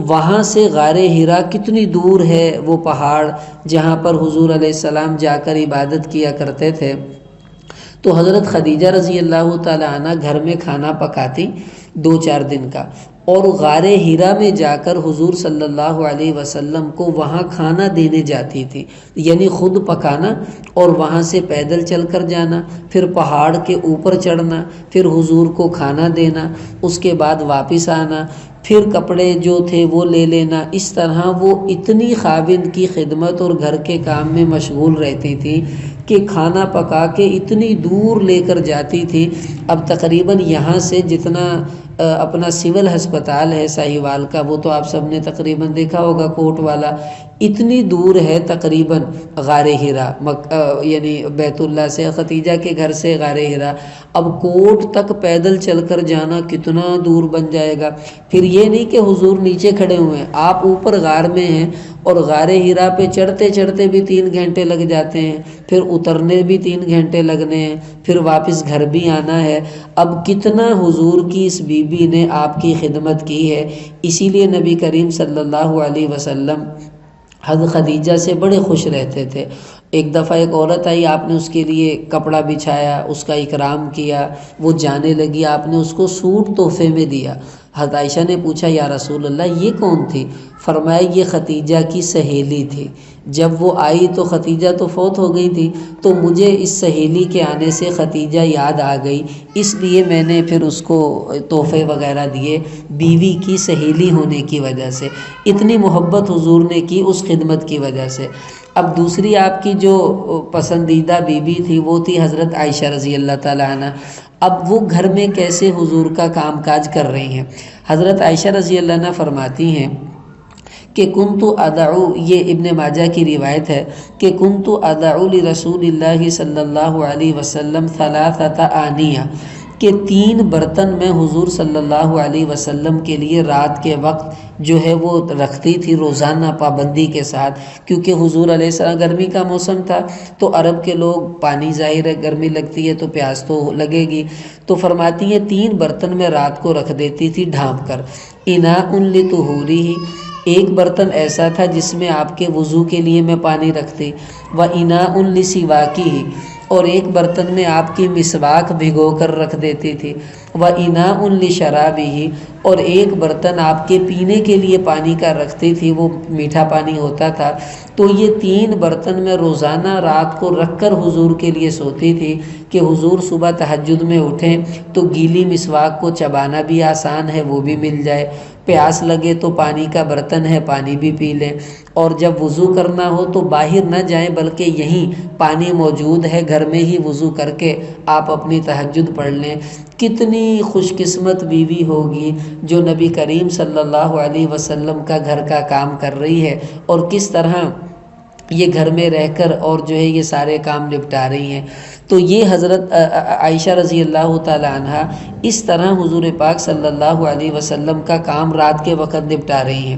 وہاں سے غار حرا کتنی دور ہے، وہ پہاڑ جہاں پر حضور علیہ السلام جا کر عبادت کیا کرتے تھے۔ تو حضرت خدیجہ رضی اللہ تعالی عنہ گھر میں کھانا پکاتی 2-4 دن کا، اور غار حرا میں جا کر حضور صلی اللہ علیہ وسلم کو وہاں کھانا دینے جاتی تھی، یعنی خود پکانا اور وہاں سے پیدل چل کر جانا، پھر پہاڑ کے اوپر چڑھنا، پھر حضور کو کھانا دینا، اس کے بعد واپس آنا، پھر کپڑے جو تھے وہ لے لینا۔ اس طرح وہ اتنی خاوند کی خدمت اور گھر کے کام میں مشغول رہتی تھی کہ کھانا پکا کے اتنی دور لے کر جاتی تھی۔ اب تقریباً یہاں سے جتنا اپنا سول ہسپتال ہے ساہیوال کا، وہ تو آپ سب نے تقریباً دیکھا ہوگا، کوٹ والا، اتنی دور ہے تقریباً غار حرا، یعنی بیت اللہ سے، خدیجہ کے گھر سے غار حرا۔ اب کوٹ تک پیدل چل کر جانا کتنا دور بن جائے گا۔ پھر یہ نہیں کہ حضور نیچے کھڑے ہوئے ہیں، آپ اوپر غار میں ہیں اور غار حرا پہ چڑھتے چڑھتے بھی 3 گھنٹے لگ جاتے ہیں، پھر اترنے بھی 3 گھنٹے لگنے ہیں، پھر واپس گھر بھی آنا ہے۔ اب کتنا حضور کی اس بی بی نے آپ کی خدمت کی ہے، اسی لیے نبی کریم صلی اللہ علیہ وسلم حضرت خدیجہ سے بڑے خوش رہتے تھے۔ ایک دفعہ ایک عورت آئی، آپ نے اس کے لیے کپڑا بچھایا، اس کا اکرام کیا، وہ جانے لگی، آپ نے اس کو سوٹ تحفے میں دیا۔ حضرت عائشہ نے پوچھا یا رسول اللہ یہ کون تھی؟ فرمایا یہ خدیجہ کی سہیلی تھی۔ جب وہ آئی تو خدیجہ تو فوت ہو گئی تھی، تو مجھے اس سہیلی کے آنے سے خدیجہ یاد آ گئی، اس لیے میں نے پھر اس کو تحفے وغیرہ دیے، بیوی کی سہیلی ہونے کی وجہ سے۔ اتنی محبت حضور نے کی اس خدمت کی وجہ سے۔ اب دوسری آپ کی جو پسندیدہ بیوی تھی وہ تھی حضرت عائشہ رضی اللہ تعالی عنہ۔ اب وہ گھر میں کیسے حضور کا کام کاج کر رہی ہیں؟ حضرت عائشہ رضی اللہ عنہ فرماتی ہیں کہ کنت ادعو، یہ ابن ماجہ کی روایت ہے کہ کنت ادعو لرسول اللہ صلی اللہ علیہ وسلم 3 آنیہ، کہ 3 برتن میں حضور صلی اللہ علیہ وسلم کے لیے رات کے وقت جو ہے وہ رکھتی تھی روزانہ پابندی کے ساتھ، کیونکہ حضور علیہ السلام، گرمی کا موسم تھا تو عرب کے لوگ، پانی ظاہر ہے گرمی لگتی ہے تو پیاس تو لگے گی، تو فرماتی ہیں 3 برتن میں رات کو رکھ دیتی تھی ڈھانپ کر۔ اناء لطہورہ، ایک برتن ایسا تھا جس میں آپ کے وضو کے لیے میں پانی رکھتی، واناء لسواکہ، اور ایک برتن میں آپ کی مسواک بھگو کر رکھ دیتی تھی، واناء لشرابہ، اور ایک برتن آپ کے پینے کے لیے پانی کا رکھتی تھی، وہ میٹھا پانی ہوتا تھا۔ تو یہ 3 برتن میں روزانہ رات کو رکھ کر حضور کے لیے سوتی تھی کہ حضور صبح تہجد میں اٹھیں تو گیلی مسواک کو چبانا بھی آسان ہے، وہ بھی مل جائے، پیاس لگے تو پانی کا برتن ہے پانی بھی پی لیں، اور جب وضو کرنا ہو تو باہر نہ جائیں بلکہ یہیں پانی موجود ہے گھر میں ہی وضو کر کے آپ اپنی تہجد پڑھ لیں۔ کتنی خوش قسمت بیوی ہوگی جو نبی کریم صلی اللہ علیہ وسلم کا گھر کا کام کر رہی ہے، اور کس طرح یہ گھر میں رہ کر اور جو ہے یہ سارے کام نپٹا رہی ہیں۔ تو یہ حضرت عائشہ رضی اللہ تعالی عنہ اس طرح حضور پاک صلی اللہ علیہ وسلم کا کام رات کے وقت نپٹا رہی ہیں۔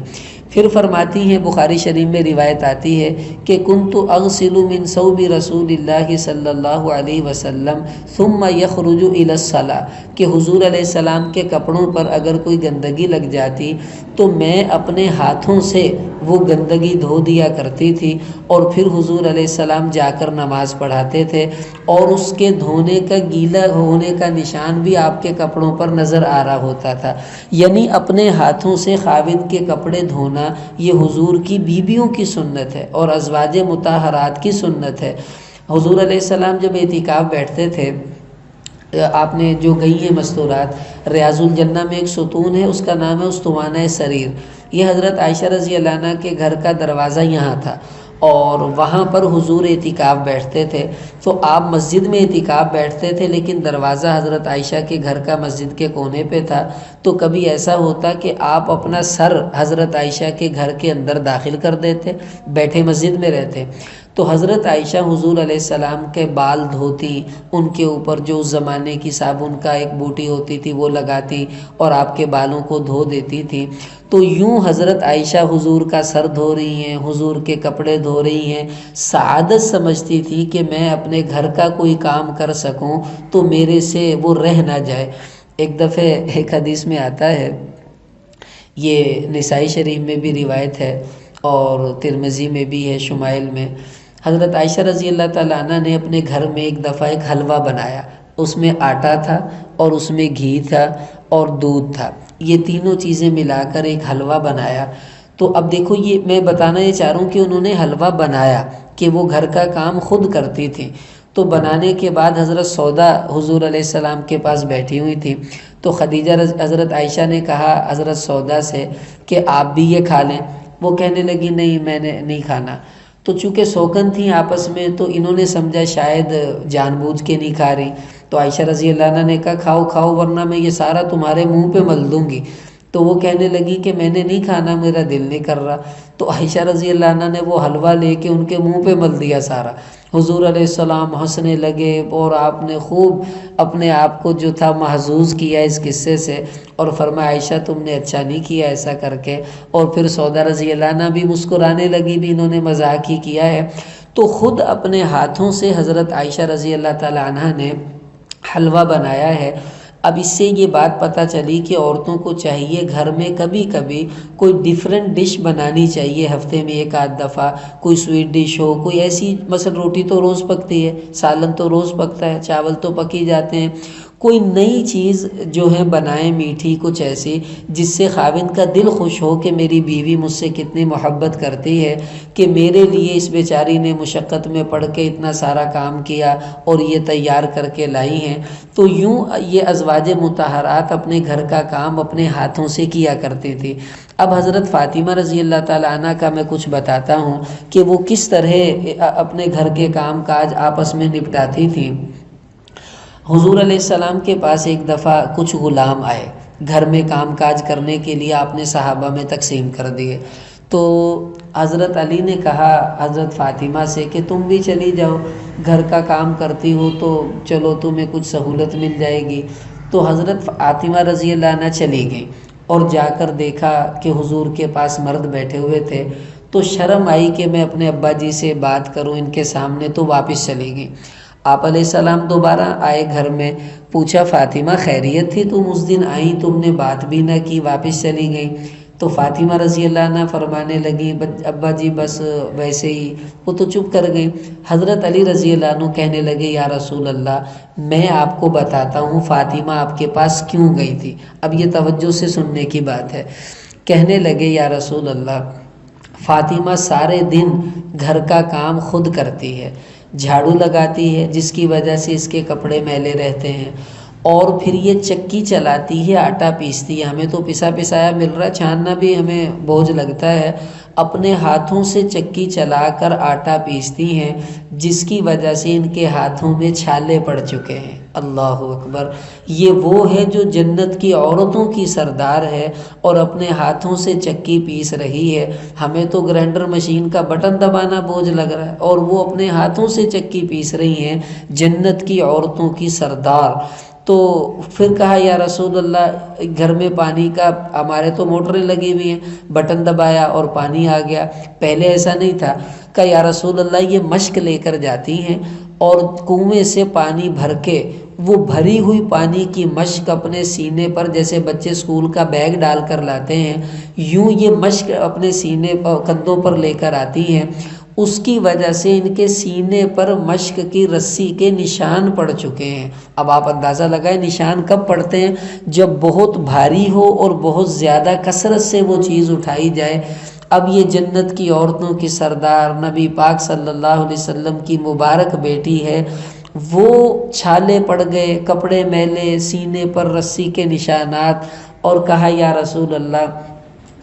پھر فرماتی ہیں، بخاری شریف میں روایت آتی ہے کہ کنت اغسل من ثوب رسول اللہ صلی اللہ علیہ وسلم ثم یخرج الی الصلاۃ، کہ حضور علیہ السلام کے کپڑوں پر اگر کوئی گندگی لگ جاتی تو میں اپنے ہاتھوں سے وہ گندگی دھو دیا کرتی تھی، اور پھر حضور علیہ السلام جا کر نماز پڑھاتے تھے، اور اس کے دھونے کا گیلا ہونے کا نشان بھی آپ کے کپڑوں پر نظر آ رہا ہوتا تھا۔ یعنی اپنے ہاتھوں سے خاوند کے کپڑے دھونا یہ حضور کی بیویوں کی سنت ہے اور ازواج مطہرات کی سنت ہے۔ حضور علیہ السلام جب اعتکاف بیٹھتے تھے، آپ نے جو گئی ہیں مستورات، ریاض الجنہ میں ایک ستون ہے، اس کا نام ہے استوانہ سریر۔ یہ حضرت عائشہ رضی اللہ عنہ کے گھر کا دروازہ یہاں تھا، اور وہاں پر حضور اعتکاف بیٹھتے تھے۔ تو آپ مسجد میں اعتکاف بیٹھتے تھے، لیکن دروازہ حضرت عائشہ کے گھر کا مسجد کے کونے پہ تھا۔ تو کبھی ایسا ہوتا کہ آپ اپنا سر حضرت عائشہ کے گھر کے اندر داخل کر دیتے، بیٹھے مسجد میں رہتے، تو حضرت عائشہ حضور علیہ السلام کے بال دھوتی، ان کے اوپر جو اس زمانے کی صابن کا ایک بوٹی ہوتی تھی وہ لگاتی اور آپ کے بالوں کو دھو دیتی تھی۔ تو یوں حضرت عائشہ حضور کا سر دھو رہی ہیں، حضور کے کپڑے دھو رہی ہیں، سعادت سمجھتی تھی کہ میں اپنے گھر کا کوئی کام کر سکوں تو میرے سے وہ رہ نہ جائے۔ ایک دفعہ ایک حدیث میں آتا ہے، یہ نسائی شریف میں بھی روایت ہے اور ترمذی میں بھی ہے، شمائل میں، حضرت عائشہ رضی اللہ تعالیٰ عنہ نے اپنے گھر میں ایک دفعہ ایک حلوہ بنایا، اس میں آٹا تھا اور اس میں گھی تھا اور دودھ تھا، یہ تینوں چیزیں ملا کر ایک حلوہ بنایا۔ تو اب دیکھو، یہ میں بتانا یہ چاہ رہا ہوں کہ انہوں نے حلوہ بنایا کہ وہ گھر کا کام خود کرتی تھی۔ تو بنانے کے بعد حضرت سودا حضور علیہ السلام کے پاس بیٹھی ہوئی تھی، تو خدیجہ حضرت عائشہ نے کہا حضرت سودا سے کہ آپ بھی یہ کھا لیں۔ وہ کہنے لگی نہیں، میں نے نہیں کھانا۔ تو چونکہ سوکن تھیں آپس میں، تو انہوں نے سمجھا شاید جان بوجھ کے نہیں کھا رہی۔ تو عائشہ رضی اللہ عنہ نے کہا کھاؤ کھاؤ، ورنہ میں یہ سارا تمہارے منہ پہ مل دوں گی۔ تو وہ کہنے لگی کہ میں نے نہیں کھانا، میرا دل نہیں کر رہا۔ تو عائشہ رضی اللہ عنہ نے وہ حلوہ لے کے ان کے منہ پہ مل دیا سارا۔ حضور علیہ السلام ہنسنے لگے، اور آپ نے خوب اپنے آپ کو جو تھا محظوظ کیا اس قصے سے، اور فرمایا عائشہ تم نے اچھا نہیں کیا ایسا کر کے۔ اور پھر سودا رضی اللہ عنہ بھی مسکرانے لگی، بھی انہوں نے مذاق ہی کیا ہے۔ تو خود اپنے ہاتھوں سے حضرت عائشہ رضی اللہ تعالی عنہ نے حلوہ بنایا ہے۔ اب اس سے یہ بات پتہ چلی کہ عورتوں کو چاہیے گھر میں کبھی کبھی کوئی ڈیفرنٹ ڈش بنانی چاہیے، ہفتے میں ایک آدھ دفعہ کوئی سویٹ ڈش ہو، کوئی ایسی، مثلا روٹی تو روز پکتی ہے، سالن تو روز پکتا ہے، چاول تو پک ہی جاتے ہیں، کوئی نئی چیز جو ہے بنائیں میٹھی، کچھ ایسی جس سے خاوند کا دل خوش ہو کہ میری بیوی مجھ سے کتنی محبت کرتی ہے کہ میرے لیے اس بیچاری نے مشقت میں پڑھ کے اتنا سارا کام کیا اور یہ تیار کر کے لائی ہیں۔ تو یوں یہ ازواج مطہرات اپنے گھر کا کام اپنے ہاتھوں سے کیا کرتی تھی۔ اب حضرت فاطمہ رضی اللہ تعالی عنہ کا میں کچھ بتاتا ہوں کہ وہ کس طرح اپنے گھر کے کام کاج آپس میں نپٹاتی تھیں۔ حضور علیہ السلام کے پاس ایک دفعہ کچھ غلام آئے، گھر میں کام کاج کرنے کے لیے آپ نے صحابہ میں تقسیم کر دیے۔ تو حضرت علی نے کہا حضرت فاطمہ سے کہ تم بھی چلی جاؤ، گھر کا کام کرتی ہو تو چلو تمہیں کچھ سہولت مل جائے گی۔ تو حضرت فاطمہ رضی اللہ عنہ چلی گئیں اور جا کر دیکھا کہ حضور کے پاس مرد بیٹھے ہوئے تھے، تو شرم آئی کہ میں اپنے ابا جی سے بات کروں ان کے سامنے، تو واپس چلی گئیں۔ آپ علیہ السلام دوبارہ آئے گھر میں، پوچھا فاطمہ خیریت تھی تم اس دن آئیں، تم نے بات بھی نہ کی، واپس چلی گئیں۔ تو فاطمہ رضی اللہ عنہ فرمانے لگی ابا جی بس ویسے ہی، وہ تو چپ کر گئیں۔ حضرت علی رضی اللہ عنہ کہنے لگے یا رسول اللہ میں آپ کو بتاتا ہوں فاطمہ آپ کے پاس کیوں گئی تھی۔ اب یہ توجہ سے سننے کی بات ہے۔ کہنے لگے یا رسول اللہ فاطمہ سارے دن گھر کا کام خود کرتی ہے، جھاڑو لگاتی ہے جس کی وجہ سے اس کے کپڑے میلے رہتے ہیں، اور پھر یہ چکی چلاتی ہے، آٹا پیستی ہے۔ ہمیں تو پسا پسایا مل رہا ہے، چھاننا بھی ہمیں بوجھ لگتا ہے، اپنے ہاتھوں سے چکی چلا کر آٹا پیستی ہیں، جس کی وجہ سے ان کے ہاتھوں میں چھالے پڑ چکے ہیں۔ اللہ اکبر! یہ وہ ہے جو جنت کی عورتوں کی سردار ہے اور اپنے ہاتھوں سے چکی پیس رہی ہے۔ ہمیں تو گرائنڈر مشین کا بٹن دبانا بوجھ لگ رہا ہے، اور وہ اپنے ہاتھوں سے چکی پیس رہی ہیں، جنت کی عورتوں کی سردار۔ تو پھر کہا یا رسول اللہ، گھر میں پانی کا، ہمارے تو موٹریں لگی ہوئی ہیں، بٹن دبایا اور پانی آ گیا، پہلے ایسا نہیں تھا۔ کہا یا رسول اللہ، یہ مشق لے کر جاتی ہیں اور کنویں سے پانی بھر کے، وہ بھری ہوئی پانی کی مشق اپنے سینے پر، جیسے بچے اسکول کا بیگ ڈال کر لاتے ہیں، یوں یہ مشق اپنے سینے پر، کندھوں پر لے کر آتی ہیں۔ اس کی وجہ سے ان کے سینے پر مشق کی رسی کے نشان پڑ چکے ہیں۔ اب آپ اندازہ لگائیں نشان کب پڑتے ہیں؟ جب بہت بھاری ہو اور بہت زیادہ کثرت سے وہ چیز اٹھائی جائے۔ اب یہ جنت کی عورتوں کی سردار نبی پاک صلی اللہ علیہ وسلم کی مبارک بیٹی ہے، وہ چھالے پڑ گئے، کپڑے میلے، سینے پر رسی کے نشانات، اور کہا یا رسول اللہ،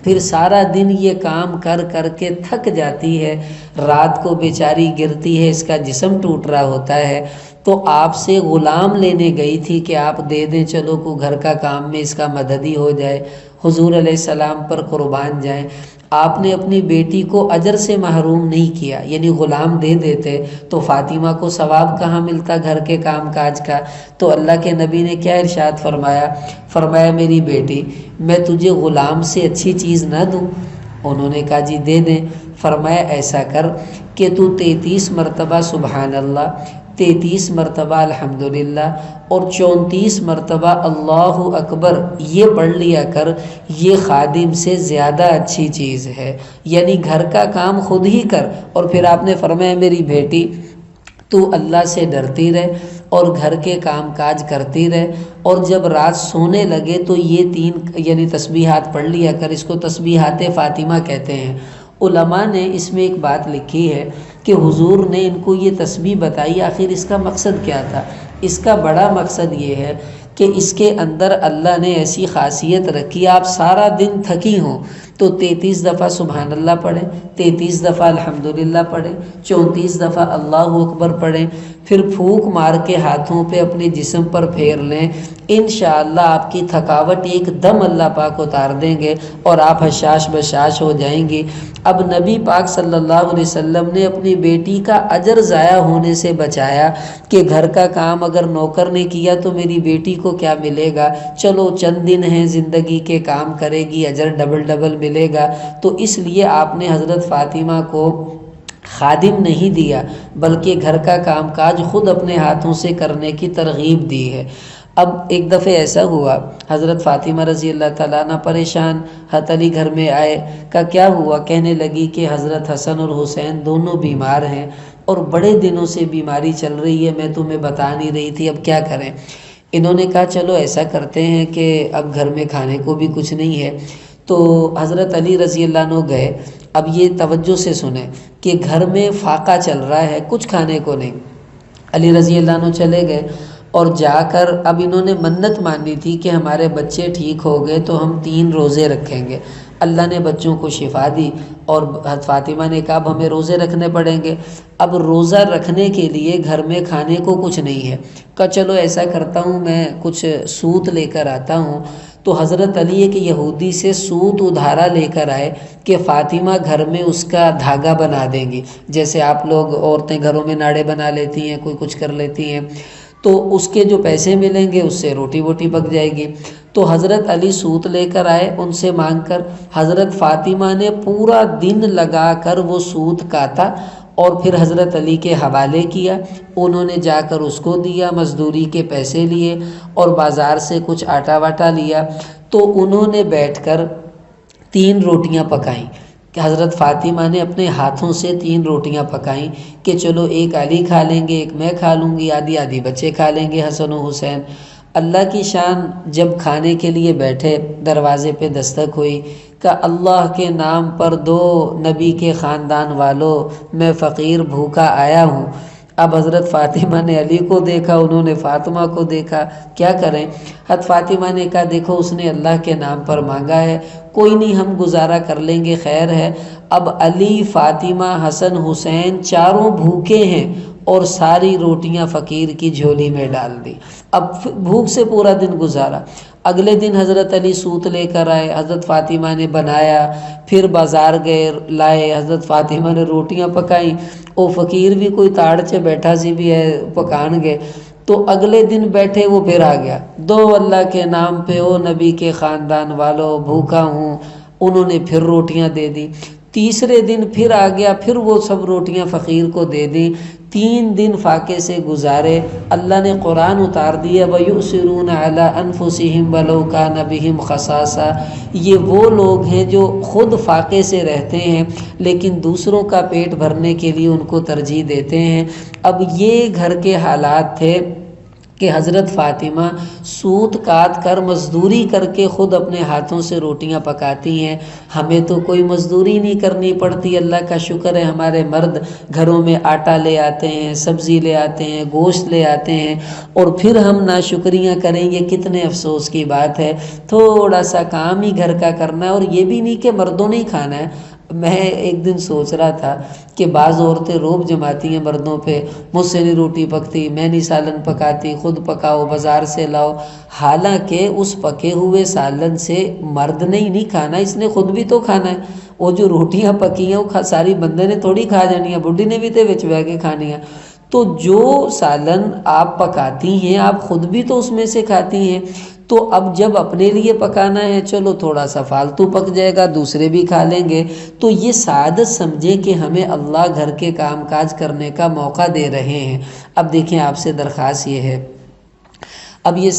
پھر سارا دن یہ کام کر کر کے تھک جاتی ہے، رات کو بیچاری گرتی ہے، اس کا جسم ٹوٹ رہا ہوتا ہے، تو آپ سے غلام لینے گئی تھی کہ آپ دے دیں، چلو کو گھر کا کام میں اس کا مددی ہو جائے، حضور علیہ السلام پر قربان جائیں۔ آپ نے اپنی بیٹی کو اجر سے محروم نہیں کیا، یعنی غلام دے دیتے تو فاطمہ کو ثواب کہاں ملتا گھر کے کام کاج کا؟ تو اللہ کے نبی نے کیا ارشاد فرمایا؟ فرمایا میری بیٹی، میں تجھے غلام سے اچھی چیز نہ دوں؟ انہوں نے کہا جی دے دیں۔ فرمایا ایسا کر کہ تو 33 مرتبہ سبحان اللہ، 33 مرتبہ الحمدللہ، اور 34 مرتبہ اللہ اکبر یہ پڑھ لیا کر، یہ خادم سے زیادہ اچھی چیز ہے۔ یعنی گھر کا کام خود ہی کر، اور پھر آپ نے فرمایا میری بیٹی تو اللہ سے ڈرتی رہ اور گھر کے کام کاج کرتی رہ، اور جب رات سونے لگے تو یہ 3 یعنی تسبیحات پڑھ لیا کر۔ اس کو تسبیحات فاطمہ کہتے ہیں۔ علماء نے اس میں ایک بات لکھی ہے کہ حضور نے ان کو یہ تسبیح بتائی، آخر اس کا مقصد کیا تھا؟ اس کا بڑا مقصد یہ ہے کہ اس کے اندر اللہ نے ایسی خاصیت رکھی، آپ سارا دن تھکی ہوں تو 33 دفعہ سبحان اللہ پڑھیں، 33 دفعہ الحمدللہ پڑھیں، 34 دفعہ اللہ اکبر پڑھیں، پھر پھونک مار کے ہاتھوں پہ اپنے جسم پر پھیر لیں، انشاءاللہ آپ کی تھکاوٹ ایک دم اللہ پاک اتار دیں گے اور آپ حشاش بشاش ہو جائیں گی۔ اب نبی پاک صلی اللہ علیہ وسلم نے اپنی بیٹی کا اجر ضائع ہونے سے بچایا کہ گھر کا کام اگر نوکر نے کیا تو میری بیٹی کو کیا ملے گا؟ چلو چند دن ہیں زندگی کے، کام کرے گی، اجر ڈبل ڈبل ملے گا۔ تو اس لیے آپ نے حضرت فاطمہ کو خادم نہیں دیا، بلکہ گھر کا کام کاج خود اپنے ہاتھوں سے کرنے کی ترغیب دی ہے۔ اب ایک دفعہ ایسا ہوا، حضرت فاطمہ رضی اللہ تعالیٰ عنہ پریشان، حضرت علی گھر میں آئے، کہ کیا ہوا؟ کہنے لگی کہ حضرت حسن اور حسین دونوں بیمار ہیں اور بڑے دنوں سے بیماری چل رہی ہے، میں تمہیں بتا نہیں رہی تھی، اب کیا کریں؟ انہوں نے کہا چلو ایسا کرتے ہیں کہ اب گھر میں کھانے کو بھی کچھ نہیں ہے۔ تو حضرت علی رضی اللہ عنہ گئے۔ اب یہ توجہ سے سنیں کہ گھر میں فاقہ چل رہا ہے، کچھ کھانے کو نہیں۔ علی رضی اللہ عنہ چلے گئے اور جا کر اب انہوں نے منت مانی تھی کہ ہمارے بچے ٹھیک ہو گئے تو ہم 3 روزے رکھیں گے۔ اللہ نے بچوں کو شفا دی اور حضرت فاطمہ نے کہا اب ہمیں روزے رکھنے پڑیں گے۔ اب روزہ رکھنے کے لیے گھر میں کھانے کو کچھ نہیں ہے، کہا چلو ایسا کرتا ہوں میں کچھ سوت لے کر آتا ہوں۔ تو حضرت علی ایک یہودی سے سوت ادھارا لے کر آئے کہ فاطمہ گھر میں اس کا دھاگا بنا دیں گی، جیسے آپ لوگ عورتیں گھروں میں ناڑے بنا لیتی ہیں، کوئی کچھ کر لیتی ہیں، تو اس کے جو پیسے ملیں گے اس سے روٹی ووٹی پک جائے گی۔ تو حضرت علی سوت لے کر آئے ان سے مانگ کر، حضرت فاطمہ نے پورا دن لگا کر وہ سوت کاتا اور پھر حضرت علی کے حوالے کیا، انہوں نے جا کر اس کو دیا، مزدوری کے پیسے لیے اور بازار سے کچھ آٹا واٹا لیا، تو انہوں نے بیٹھ کر 3 روٹیاں پکائیں کہ حضرت فاطمہ نے اپنے ہاتھوں سے 3 روٹیاں پکائیں کہ چلو ایک علی کھا لیں گے، ایک میں کھا لوں گی، آدھی آدھی بچے کھا لیں گے حسن و حسین۔ اللہ کی شان، جب کھانے کے لیے بیٹھے دروازے پہ دستک ہوئی کہ اللہ کے نام پر دو نبی کے خاندان والوں، میں فقیر بھوکا آیا ہوں۔ اب حضرت فاطمہ نے علی کو دیکھا، انہوں نے فاطمہ کو دیکھا، کیا کریں؟ حضرت فاطمہ نے کہا دیکھو اس نے اللہ کے نام پر مانگا ہے، کوئی نہیں ہم گزارا کر لیں گے، خیر ہے۔ اب علی، فاطمہ، حسن، حسین چاروں بھوکے ہیں اور ساری روٹیاں فقیر کی جھولی میں ڈال دی۔ اب بھوک سے پورا دن گزارا۔ اگلے دن حضرت علی سوت لے کر آئے، حضرت فاطمہ نے بنایا، پھر بازار گئے لائے، حضرت فاطمہ نے روٹیاں پکائیں، وہ فقیر بھی کوئی تاڑ چے بیٹھا سی بھی ہے پکان گئے۔ تو اگلے دن بیٹھے وہ پھر آ گیا، دو اللہ کے نام پہ او نبی کے خاندان والوں، بھوکا ہوں، انہوں نے پھر روٹیاں دے دی۔ تیسرے دن پھر آ گیا، پھر وہ سب روٹیاں فقیر کو دے دی۔ 3 دن فاقے سے گزارے، اللہ نے قرآن اتار دیا وَيُؤْثِرُونَ عَلَىٰ أَنفُسِهِمْ وَلَوْ كَانَ بِهِمْ خَصَاصَةٌ، یہ وہ لوگ ہیں جو خود فاقے سے رہتے ہیں لیکن دوسروں کا پیٹ بھرنے کے لیے ان کو ترجیح دیتے ہیں۔ اب یہ گھر کے حالات تھے کہ حضرت فاطمہ سوت کاٹ کر مزدوری کر کے خود اپنے ہاتھوں سے روٹیاں پکاتی ہیں، ہمیں تو کوئی مزدوری نہیں کرنی پڑتی، اللہ کا شکر ہے ہمارے مرد گھروں میں آٹا لے آتے ہیں، سبزی لے آتے ہیں، گوشت لے آتے ہیں، اور پھر ہم ناشکریاں کریں گے، کتنے افسوس کی بات ہے۔ تھوڑا سا کام ہی گھر کا کرنا ہے، اور یہ بھی نہیں کہ مردوں نے ہی کھانا ہے۔ میں ایک دن سوچ رہا تھا کہ بعض عورتیں روب جماتی ہیں مردوں پہ، مجھ سے نہیں روٹی پکتی، میں نہیں سالن پکاتی، خود پکاؤ، بازار سے لاؤ، حالانکہ اس پکے ہوئے سالن سے مرد نے ہی نہیں کھانا، اس نے خود بھی تو کھانا ہے۔ وہ جو روٹیاں پکی ہیں وہ ساری بندے نے تھوڑی کھا جانی ہیں، بڈھی نے بھی تے وچ بہ کے کھانی ہے۔ تو جو سالن آپ پکاتی ہیں آپ خود بھی تو اس میں سے کھاتی ہیں، تو اب جب اپنے لیے پکانا ہے چلو تھوڑا سا فالتو پک جائے گا، دوسرے بھی کھا لیں گے۔ تو یہ سعادت سمجھیں کہ ہمیں اللہ گھر کے کام کاج کرنے کا موقع دے رہے ہیں۔ اب دیکھیں آپ سے درخواست یہ ہے، اب یہ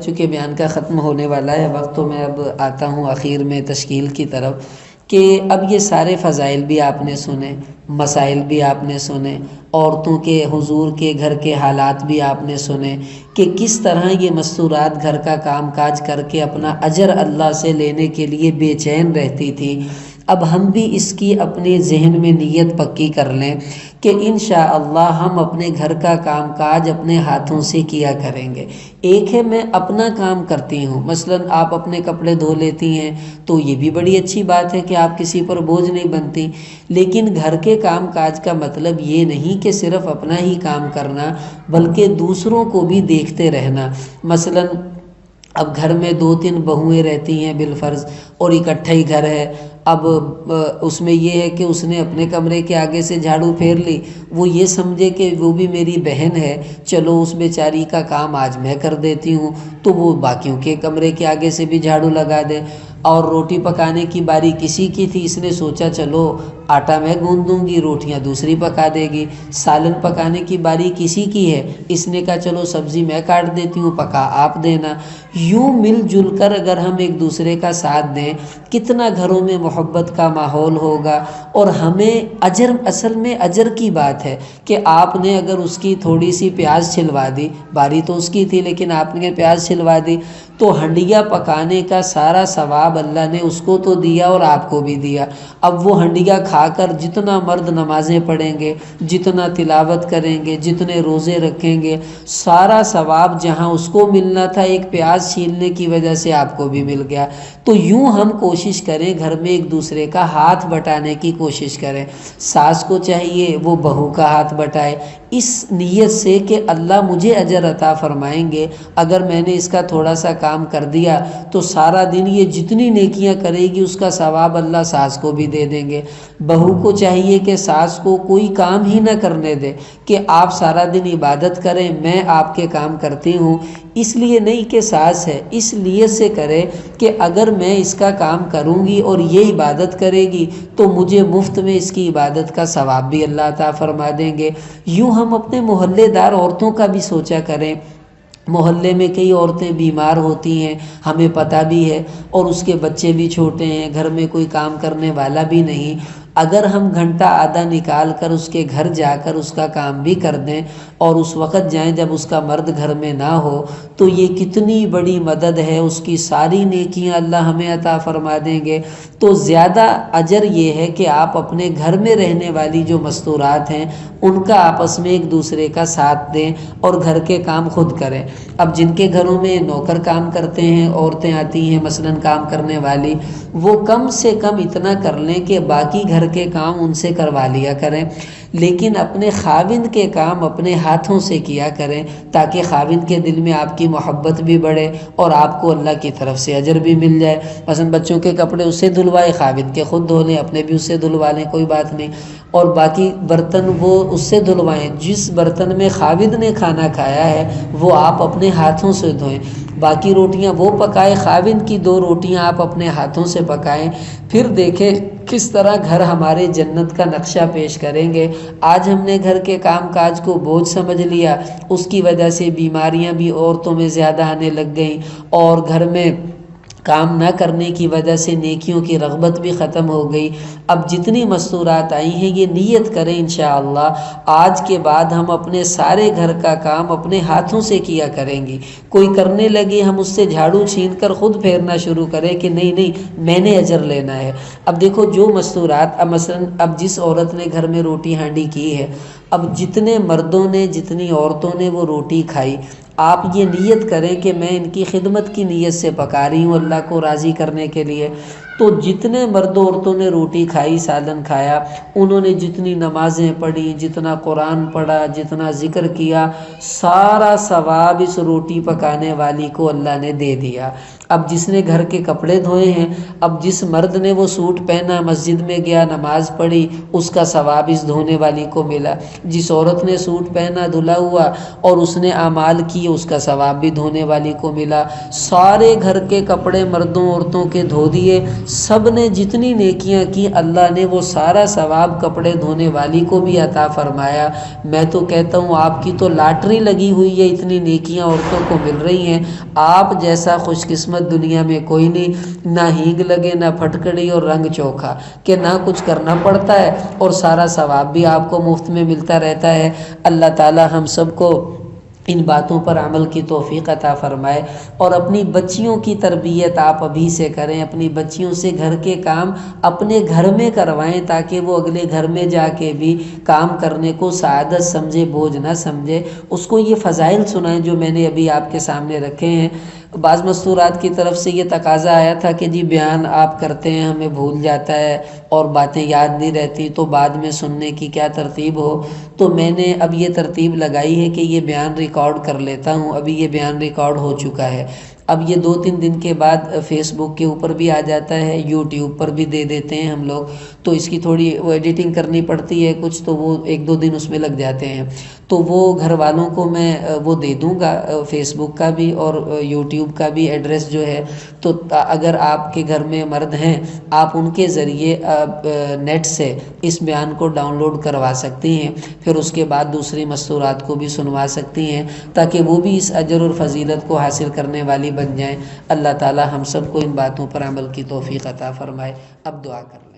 چونکہ بیان کا ختم ہونے والا ہے وقت، تو میں اب آتا ہوں آخر میں تشکیل کی طرف، کہ اب یہ سارے فضائل بھی آپ نے سنے، مسائل بھی آپ نے سنے، عورتوں کے حضور کے گھر کے حالات بھی آپ نے سنے کہ کس طرح یہ مستورات گھر کا کام کاج کر کے اپنا اجر اللہ سے لینے کے لیے بے چین رہتی تھی۔ اب ہم بھی اس کی اپنے ذہن میں نیت پکی کر لیں کہ انشاءاللہ ہم اپنے گھر کا کام کاج اپنے ہاتھوں سے کیا کریں گے۔ ایک ہے میں اپنا کام کرتی ہوں، مثلا آپ اپنے کپڑے دھو لیتی ہیں تو یہ بھی بڑی اچھی بات ہے کہ آپ کسی پر بوجھ نہیں بنتی، لیکن گھر کے کام کاج کا مطلب یہ نہیں کہ صرف اپنا ہی کام کرنا بلکہ دوسروں کو بھی دیکھتے رہنا۔ مثلا اب گھر میں 2-3 بہویں رہتی ہیں بالفرض اور اکٹھا ہی گھر ہے، اب اس میں یہ ہے کہ اس نے اپنے کمرے کے آگے سے جھاڑو پھیر لی، وہ یہ سمجھے کہ وہ بھی میری بہن ہے، چلو اس بیچاری کا کام آج میں کر دیتی ہوں، تو وہ باقیوں کے کمرے کے آگے سے بھی جھاڑو لگا دے۔ اور روٹی پکانے کی باری کسی کی تھی، اس نے سوچا چلو آٹا میں گوندھ دوں گی، روٹیاں دوسری پکا دے گی۔ سالن پکانے کی باری کسی کی ہے، اس نے کہا چلو سبزی میں کاٹ دیتی ہوں، پکا آپ دینا۔ یوں مل جل کر اگر ہم ایک دوسرے کا ساتھ دیں کتنا گھروں میں محبت کا ماحول ہوگا، اور ہمیں اجر، اصل میں اجر کی بات ہے کہ آپ نے اگر اس کی تھوڑی سی پیاز چھلوا دی، باری تو اس کی تھی لیکن آپ نے پیاز چھلوا دی، تو ہنڈیا پکانے کا سارا ثواب اللہ نے اس کو تو دیا اور آپ کو بھی دیا۔ اب وہ ہنڈیا کھا کر جتنا مرد نمازیں پڑھیں گے، جتنا تلاوت کریں گے، جتنے روزے رکھیں گے، سارا ثواب جہاں اس کو ملنا تھا ایک پیاز چھیلنے کی وجہ سے آپ کو بھی مل گیا۔ تو یوں ہم کوشش کریں گھر میں ایک دوسرے کا ہاتھ بٹانے کی کوشش کریں، ساس کو چاہیے وہ بہو کا ہاتھ بٹائے، اس نیت سے کہ اللہ مجھے اجر عطا فرمائیں گے، اگر میں نے اس کا تھوڑا سا کام کر دیا تو سارا دن یہ جتنی نیکیاں کرے گی اس کا ثواب اللہ ساس کو بھی دے دیں گے۔ بہو کو چاہیے کہ ساس کو کوئی کام ہی نہ کرنے دے، کہ آپ سارا دن عبادت کریں، میں آپ کے کام کرتی ہوں، اس لیے نہیں کہ ساس ہے، اس لیے سے کرے کہ اگر میں اس کا کام کروں گی اور یہ عبادت کرے گی تو مجھے مفت میں اس کی عبادت کا ثواب بھی اللہ عطا فرما دیں گے۔ یوں ہم اپنے محلے دار عورتوں کا بھی سوچا کریں، محلے میں کئی عورتیں بیمار ہوتی ہیں، ہمیں پتہ بھی ہے، اور اس کے بچے بھی چھوٹے ہیں، گھر میں کوئی کام کرنے والا بھی نہیں، اگر ہم گھنٹہ آدھا نکال کر اس کے گھر جا کر اس کا کام بھی کر دیں اور اس وقت جائیں جب اس کا مرد گھر میں نہ ہو، تو یہ کتنی بڑی مدد ہے، اس کی ساری نیکیاں اللہ ہمیں عطا فرما دیں گے۔ تو زیادہ اجر یہ ہے کہ آپ اپنے گھر میں رہنے والی جو مستورات ہیں ان کا آپس میں ایک دوسرے کا ساتھ دیں اور گھر کے کام خود کریں۔ اب جن کے گھروں میں نوکر کام کرتے ہیں، عورتیں آتی ہیں مثلاً کام کرنے والی، وہ کم سے کم اتنا کر لیں کہ باقی گھر کے کام ان سے کروا لیا کریں، لیکن اپنے خاوند کے کام اپنے ہاتھوں سے کیا کریں تاکہ خاوند کے دل میں آپ کی محبت بھی بڑھے اور آپ کو اللہ کی طرف سے اجر بھی مل جائے۔ مثلا بچوں کے کپڑے اسے دھلوائے، خاوند کے خود دھو لیں، اپنے بھی اسے دھلوا لیں، کوئی بات نہیں، اور باقی برتن وہ اس سے دھلوائیں۔ جس برتن میں خاوند نے کھانا کھایا ہے وہ آپ اپنے ہاتھوں سے دھوئیں، باقی روٹیاں وہ پکائے، خاوند کی 2 روٹیاں آپ اپنے ہاتھوں سے پکائیں، پھر دیکھیں کس طرح گھر ہمارے جنت کا نقشہ پیش کریں گے۔ آج ہم نے گھر کے کام کاج کو بوجھ سمجھ لیا، اس کی وجہ سے بیماریاں بھی عورتوں میں زیادہ آنے لگ گئیں، اور گھر میں کام نہ کرنے کی وجہ سے نیکیوں کی رغبت بھی ختم ہو گئی۔ اب جتنی مستورات آئی ہیں یہ نیت کریں انشاءاللہ آج کے بعد ہم اپنے سارے گھر کا کام اپنے ہاتھوں سے کیا کریں گی۔ کوئی کرنے لگے ہم اس سے جھاڑو چھین کر خود پھیرنا شروع کریں کہ نہیں نہیں میں نے اجر لینا ہے۔ اب دیکھو جو مستورات، اب مثلا اب جس عورت نے گھر میں روٹی ہانڈی کی ہے، اب جتنے مردوں نے جتنی عورتوں نے وہ روٹی کھائی، آپ یہ نیت کریں کہ میں ان کی خدمت کی نیت سے پکا رہی ہوں اللہ کو راضی کرنے کے لیے۔ تو جتنے مرد عورتوں نے روٹی کھائی، سالن کھایا، انہوں نے جتنی نمازیں پڑھی، جتنا قرآن پڑھا، جتنا ذکر کیا، سارا ثواب اس روٹی پکانے والی کو اللہ نے دے دیا۔ اب جس نے گھر کے کپڑے دھوئے ہیں، اب جس مرد نے وہ سوٹ پہنا، مسجد میں گیا، نماز پڑھی، اس کا ثواب اس دھونے والی کو ملا۔ جس عورت نے سوٹ پہنا دھلا ہوا اور اس نے اعمال کیے، اس کا ثواب بھی دھونے والی کو ملا۔ سارے گھر کے کپڑے مردوں عورتوں کے دھو دیے، سب نے جتنی نیکیاں کی اللہ نے وہ سارا ثواب کپڑے دھونے والی کو بھی عطا فرمایا۔ میں تو کہتا ہوں آپ کی تو لاٹری لگی ہوئی ہے، اتنی نیکیاں عورتوں کو مل رہی ہیں۔ آپ جیسا خوش قسمت دنیا میں کوئی نہیں، نہ ہینگ لگے، نہ پھٹکڑی اور رنگ چوکھا، کہ نہ کچھ کرنا پڑتا ہے اور سارا ثواب بھی آپ کو مفت میں ملتا رہتا ہے۔ اللہ تعالی ہم سب کو ان باتوں پر عمل کی توفیق عطا فرمائے، اور اپنی بچیوں کی تربیت آپ ابھی سے کریں، اپنی بچیوں سے گھر کے کام اپنے گھر میں کروائیں تاکہ وہ اگلے گھر میں جا کے بھی کام کرنے کو سعادت سمجھے، بوجھ نہ سمجھے۔ اس کو یہ فضائل سنائیں جو میں نے ابھی آپ کے سامنے رکھے ہیں۔ بعض مستورات کی طرف سے یہ تقاضا آیا تھا کہ جی بیان آپ کرتے ہیں ہمیں بھول جاتا ہے اور باتیں یاد نہیں رہتی، تو بعد میں سننے کی کیا ترتیب ہو؟ تو میں نے اب یہ ترتیب لگائی ہے کہ یہ بیان ریکارڈ کر لیتا ہوں۔ ابھی یہ بیان ریکارڈ ہو چکا ہے، اب یہ 2-3 دن کے بعد فیس بک کے اوپر بھی آ جاتا ہے، یوٹیوب پر بھی دے دیتے ہیں ہم لوگ، تو اس کی تھوڑی وہ ایڈیٹنگ کرنی پڑتی ہے کچھ، تو وہ 1-2 دن اس میں لگ جاتے ہیں۔ تو وہ گھر والوں کو میں وہ دے دوں گا، فیس بک کا بھی اور یوٹیوب کا بھی ایڈریس جو ہے، تو اگر آپ کے گھر میں مرد ہیں آپ ان کے ذریعے نیٹ سے اس بیان کو ڈاؤن لوڈ کروا سکتی ہیں، پھر اس کے بعد دوسری مستورات کو بھی سنوا سکتی ہیں تاکہ وہ بھی اس اجر اور فضیلت کو حاصل کرنے والی بن جائیں۔ اللہ تعالی ہم سب کو ان باتوں پر عمل کی توفیق عطا فرمائے۔ اب دعا کر لیں۔